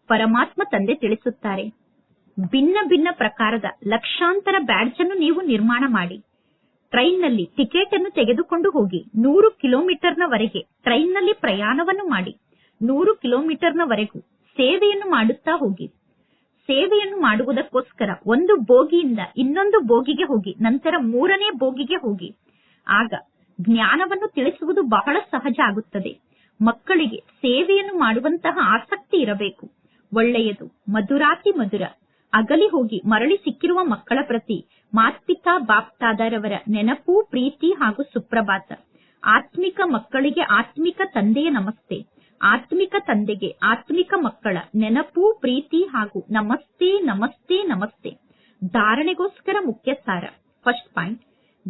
ಪರಮಾತ್ಮ ತಂದೆ ತಿಳಿಸುತ್ತಾರೆ, ಭಿನ್ನ ಭಿನ್ನ ಪ್ರಕಾರದ ಲಕ್ಷಾಂತರ ಬ್ಯಾಡ್ಜ್ ಅನ್ನು ನೀವು ನಿರ್ಮಾಣ ಮಾಡಿ ಟ್ರೈನ್ನಲ್ಲಿ ಟಿಕೆಟ್ ಅನ್ನು ತೆಗೆದುಕೊಂಡು ಹೋಗಿ 100 ಕಿಲೋಮೀಟರ್ನವರೆಗೆ ಟ್ರೈನ್ನಲ್ಲಿ ಪ್ರಯಾಣವನ್ನು ಮಾಡಿ 100 ಕಿಲೋಮೀಟರ್ನವರೆಗೂ ಸೇವೆಯನ್ನು ಮಾಡುತ್ತಾ ಹೋಗಿ. ಸೇವೆಯನ್ನು ಮಾಡುವುದಕ್ಕೋಸ್ಕರ ಒಂದು ಬೋಗಿಯಿಂದ ಇನ್ನೊಂದು ಬೋಗಿಗೆ ಹೋಗಿ, ನಂತರ 3ನೇ ಬೋಗಿಗೆ ಹೋಗಿ. ಆಗ ಜ್ಞಾನವನ್ನು ತಿಳಿಸುವುದು ಬಹಳ ಸಹಜ ಆಗುತ್ತದೆ. ಮಕ್ಕಳಿಗೆ ಸೇವೆಯನ್ನು ಮಾಡುವಂತಹ ಆಸಕ್ತಿ ಇರಬೇಕು. ಒಳ್ಳೆಯದು, ಮಧುರಾತಿ ಮಧುರ. ಅಗಲಿ ಹೋಗಿ ಮರಳಿ ಸಿಕ್ಕಿರುವ ಮಕ್ಕಳ ಪ್ರತಿ ಮಾತ್ಪಿತಾ ಬಾಪ್ತಾದರವರ ನೆನಪು, ಪ್ರೀತಿ ಹಾಗೂ ಸುಪ್ರಭಾತ. ಆತ್ಮಿಕ ಮಕ್ಕಳಿಗೆ ಆತ್ಮಿಕ ತಂದೆಯ ನಮಸ್ತೆ. ಆತ್ಮಿಕ ತಂದೆಗೆ ಆತ್ಮಿಕ ಮಕ್ಕಳ ನೆನಪು, ಪ್ರೀತಿ ಹಾಗೂ ನಮಸ್ತೆ ನಮಸ್ತೆ ನಮಸ್ತೆ. ಧಾರಣೆಗೋಸ್ಕರ ಮುಖ್ಯ ಸಾರ. ಫಸ್ಟ್ ಪಾಯಿಂಟ್,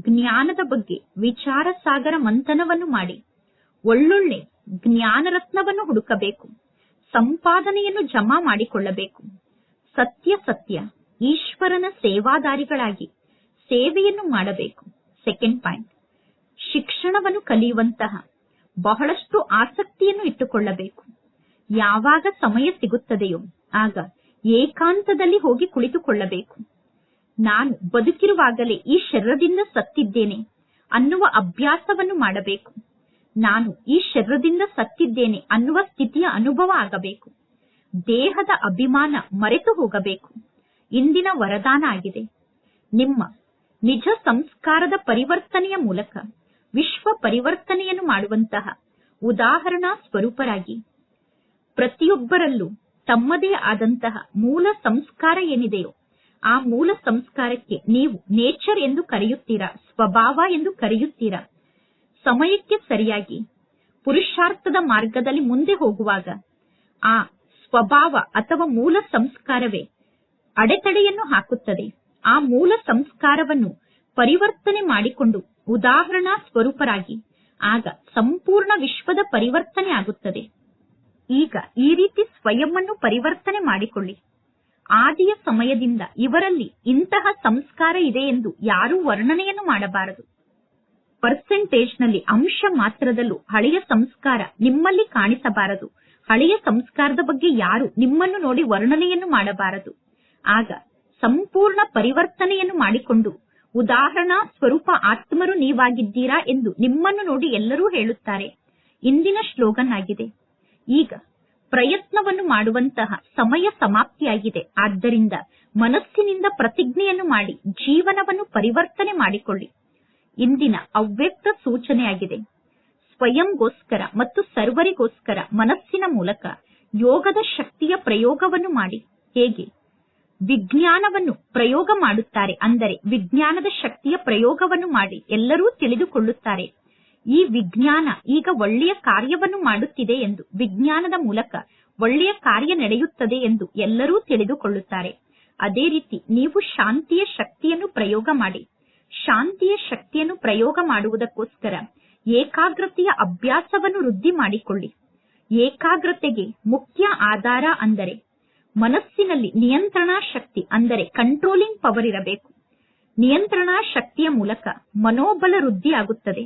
ಜ್ಞಾನದ ಬಗ್ಗೆ ವಿಚಾರ ಸಾಗರ ಮಂಥನವನ್ನು ಮಾಡಿ ಒಳ್ಳೊಳ್ಳೆ ಜ್ಞಾನ ರತ್ನವನ್ನು ಹುಡುಕಬೇಕು. ಸಂಪಾದನೆಯನ್ನು ಜಮಾ ಮಾಡಿಕೊಳ್ಳಬೇಕು. ಸತ್ಯ ಸತ್ಯ ಈಶ್ವರನ ಸೇವಾದಾರಿಗಳಾಗಿ ಸೇವೆಯನ್ನು ಮಾಡಬೇಕು. ಸೆಕೆಂಡ್ ಪಾಯಿಂಟ್, ಶಿಕ್ಷಣವನ್ನು ಕಲಿಯುವಂತಹ ಬಹಳಷ್ಟು ಆಸಕ್ತಿಯನ್ನು ಇಟ್ಟುಕೊಳ್ಳಬೇಕು. ಯಾವಾಗ ಸಮಯ ಸಿಗುತ್ತದೆಯೋ ಆಗ ಏಕಾಂತದಲ್ಲಿ ಹೋಗಿ ಕುಳಿತುಕೊಳ್ಳಬೇಕು. ನಾನು ಬದುಕಿರುವಾಗಲೇ ಈ ಶರೀರದಿಂದ ಸತ್ತಿದ್ದೇನೆ ಅನ್ನುವ ಅಭ್ಯಾಸವನ್ನು ಮಾಡಬೇಕು. ನಾನು ಈ ಶರೀರದಿಂದ ಸತ್ತಿದ್ದೇನೆ ಅನ್ನುವ ಸ್ಥಿತಿಯ ಅನುಭವ ಆಗಬೇಕು. ದೇಹದ ಅಭಿಮಾನ ಮರೆತು ಹೋಗಬೇಕು. ಇಂದಿನ ವರದಾನ ಆಗಿದೆ. ನಿಮ್ಮ ನಿಜ ಸಂಸ್ಕಾರದ ಪರಿವರ್ತನೆಯ ಮೂಲಕ ವಿಶ್ವ ಪರಿವರ್ತನೆಯನ್ನು ಮಾಡುವಂತಹ ಉದಾಹರಣಾ ಸ್ವರೂಪರಾಗಿ ಪ್ರತಿಯೊಬ್ಬರಲ್ಲೂ ತಮ್ಮದೇ ಆದಂತಹ ಮೂಲ ಸಂಸ್ಕಾರ ಏನಿದೆಯೋ ಆ ಮೂಲ ಸಂಸ್ಕಾರಕ್ಕೆ ನೀವು ನೇಚರ್ ಎಂದು ಕರೆಯುತ್ತೀರಾ, ಸ್ವಭಾವ ಎಂದು ಕರೆಯುತ್ತೀರಾ. ಸಮಯಕ್ಕೆ ಸರಿಯಾಗಿ ಪುರುಷಾರ್ಥದ ಮಾರ್ಗದಲ್ಲಿ ಮುಂದೆ ಹೋಗುವಾಗ ಆ ಸ್ವಭಾವ ಅಥವಾ ಮೂಲ ಸಂಸ್ಕಾರವೇ ಅಡೆತಡೆಯನ್ನು ಹಾಕುತ್ತದೆ. ಆ ಮೂಲ ಸಂಸ್ಕಾರವನ್ನು ಪರಿವರ್ತನೆ ಮಾಡಿಕೊಂಡು ಉದಾಹರಣಾ ಸ್ವರೂಪರಾಗಿ ಆಗ ಸಂಪೂರ್ಣ ವಿಶ್ವದ ಪರಿವರ್ತನೆ ಆಗುತ್ತದೆ. ಈಗ ಈ ರೀತಿ ಸ್ವಯಂವನ್ನು ಪರಿವರ್ತನೆ ಮಾಡಿಕೊಳ್ಳಿ. ಆದಿಯ ಸಮಯದಿಂದ ಇವರಲ್ಲಿ ಇಂತಹ ಸಂಸ್ಕಾರ ಇದೆ ಎಂದು ಯಾರೂ ವರ್ಣನೆಯನ್ನು ಮಾಡಬಾರದು. ಪರ್ಸೆಂಟೇಜ್ನಲ್ಲಿ ಅಂಶ ಮಾತ್ರದಲ್ಲೂ ಹಳೆಯ ಸಂಸ್ಕಾರ ನಿಮ್ಮಲ್ಲಿ ಕಾಣಿಸಬಾರದು. ಹಳೆಯ ಸಂಸ್ಕಾರದ ಬಗ್ಗೆ ಯಾರು ನಿಮ್ಮನ್ನು ನೋಡಿ ವರ್ಣನೆಯನ್ನು ಮಾಡಬಾರದು. ಆಗ ಸಂಪೂರ್ಣ ಪರಿವರ್ತನೆಯನ್ನು ಮಾಡಿಕೊಂಡು ಉದಾಹರಣಾ ಸ್ವರೂಪ ಆತ್ಮರು ನೀವಾಗಿದ್ದೀರಾ ಎಂದು ನಿಮ್ಮನ್ನು ನೋಡಿ ಎಲ್ಲರೂ ಹೇಳುತ್ತಾರೆ. ಇಂದಿನ ಶ್ಲೋಗನ್ ಆಗಿದೆ. ಈಗ ಪ್ರಯತ್ನವನ್ನು ಮಾಡುವಂತಹ ಸಮಯ ಸಮಾಪ್ತಿಯಾಗಿದೆ. ಆದ್ದರಿಂದ ಮನಸ್ಸಿನಿಂದ ಪ್ರತಿಜ್ಞೆಯನ್ನು ಮಾಡಿ ಜೀವನವನ್ನು ಪರಿವರ್ತನೆ ಮಾಡಿಕೊಳ್ಳಿ. ಇಂದಿನ ಅವ್ಯಕ್ತ ಸೂಚನೆಯಾಗಿದೆ. ಸ್ವಯಂಗೋಸ್ಕರ ಮತ್ತು ಸರ್ವರಿಗೋಸ್ಕರ ಮನಸ್ಸಿನ ಮೂಲಕ ಯೋಗದ ಶಕ್ತಿಯ ಪ್ರಯೋಗವನ್ನು ಮಾಡಿ. ಹೇಗೆ ವಿಜ್ಞಾನವನ್ನು ಪ್ರಯೋಗ ಮಾಡುತ್ತಾರೆ ಅಂದರೆ ವಿಜ್ಞಾನದ ಶಕ್ತಿಯ ಪ್ರಯೋಗವನ್ನು ಮಾಡಿ ಎಲ್ಲರೂ ತಿಳಿದುಕೊಳ್ಳುತ್ತಾರೆ. ಈ ವಿಜ್ಞಾನ ಈಗ ಒಳ್ಳೆಯ ಕಾರ್ಯವನ್ನು ಮಾಡುತ್ತಿದೆ ಎಂದು, ವಿಜ್ಞಾನದ ಮೂಲಕ ಒಳ್ಳೆಯ ಕಾರ್ಯ ನಡೆಯುತ್ತದೆ ಎಂದು ಎಲ್ಲರೂ ತಿಳಿದುಕೊಳ್ಳುತ್ತಾರೆ. ಅದೇ ರೀತಿ ನೀವು ಶಾಂತಿಯ ಶಕ್ತಿಯನ್ನು ಪ್ರಯೋಗ ಮಾಡಿ. ಶಾಂತಿಯ ಶಕ್ತಿಯನ್ನು ಪ್ರಯೋಗ ಮಾಡುವುದಕ್ಕೋಸ್ಕರ ಏಕಾಗ್ರತೆಯ ಅಭ್ಯಾಸವನ್ನು ವೃದ್ಧಿ ಮಾಡಿಕೊಳ್ಳಿ. ಏಕಾಗ್ರತೆಗೆ ಮುಖ್ಯ ಆಧಾರ ಅಂದರೆ ಮನಸ್ಸಿನಲ್ಲಿ ನಿಯಂತ್ರಣಾ ಶಕ್ತಿ ಅಂದರೆ ಕಂಟ್ರೋಲಿಂಗ್ ಪವರ್ ಇರಬೇಕು. ನಿಯಂತ್ರಣಾ ಶಕ್ತಿಯ ಮೂಲಕ ಮನೋಬಲ ವೃದ್ಧಿಯಾಗುತ್ತದೆ.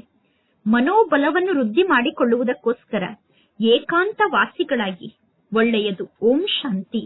ಮನೋಬಲವನ್ನು ವೃದ್ಧಿ ಮಾಡಿಕೊಳ್ಳುವುದಕ್ಕೋಸ್ಕರ ಏಕಾಂತ ವಾಸಿಗಳಾಗಿ. ಒಳ್ಳೆಯದು. ಓಂ ಶಾಂತಿ.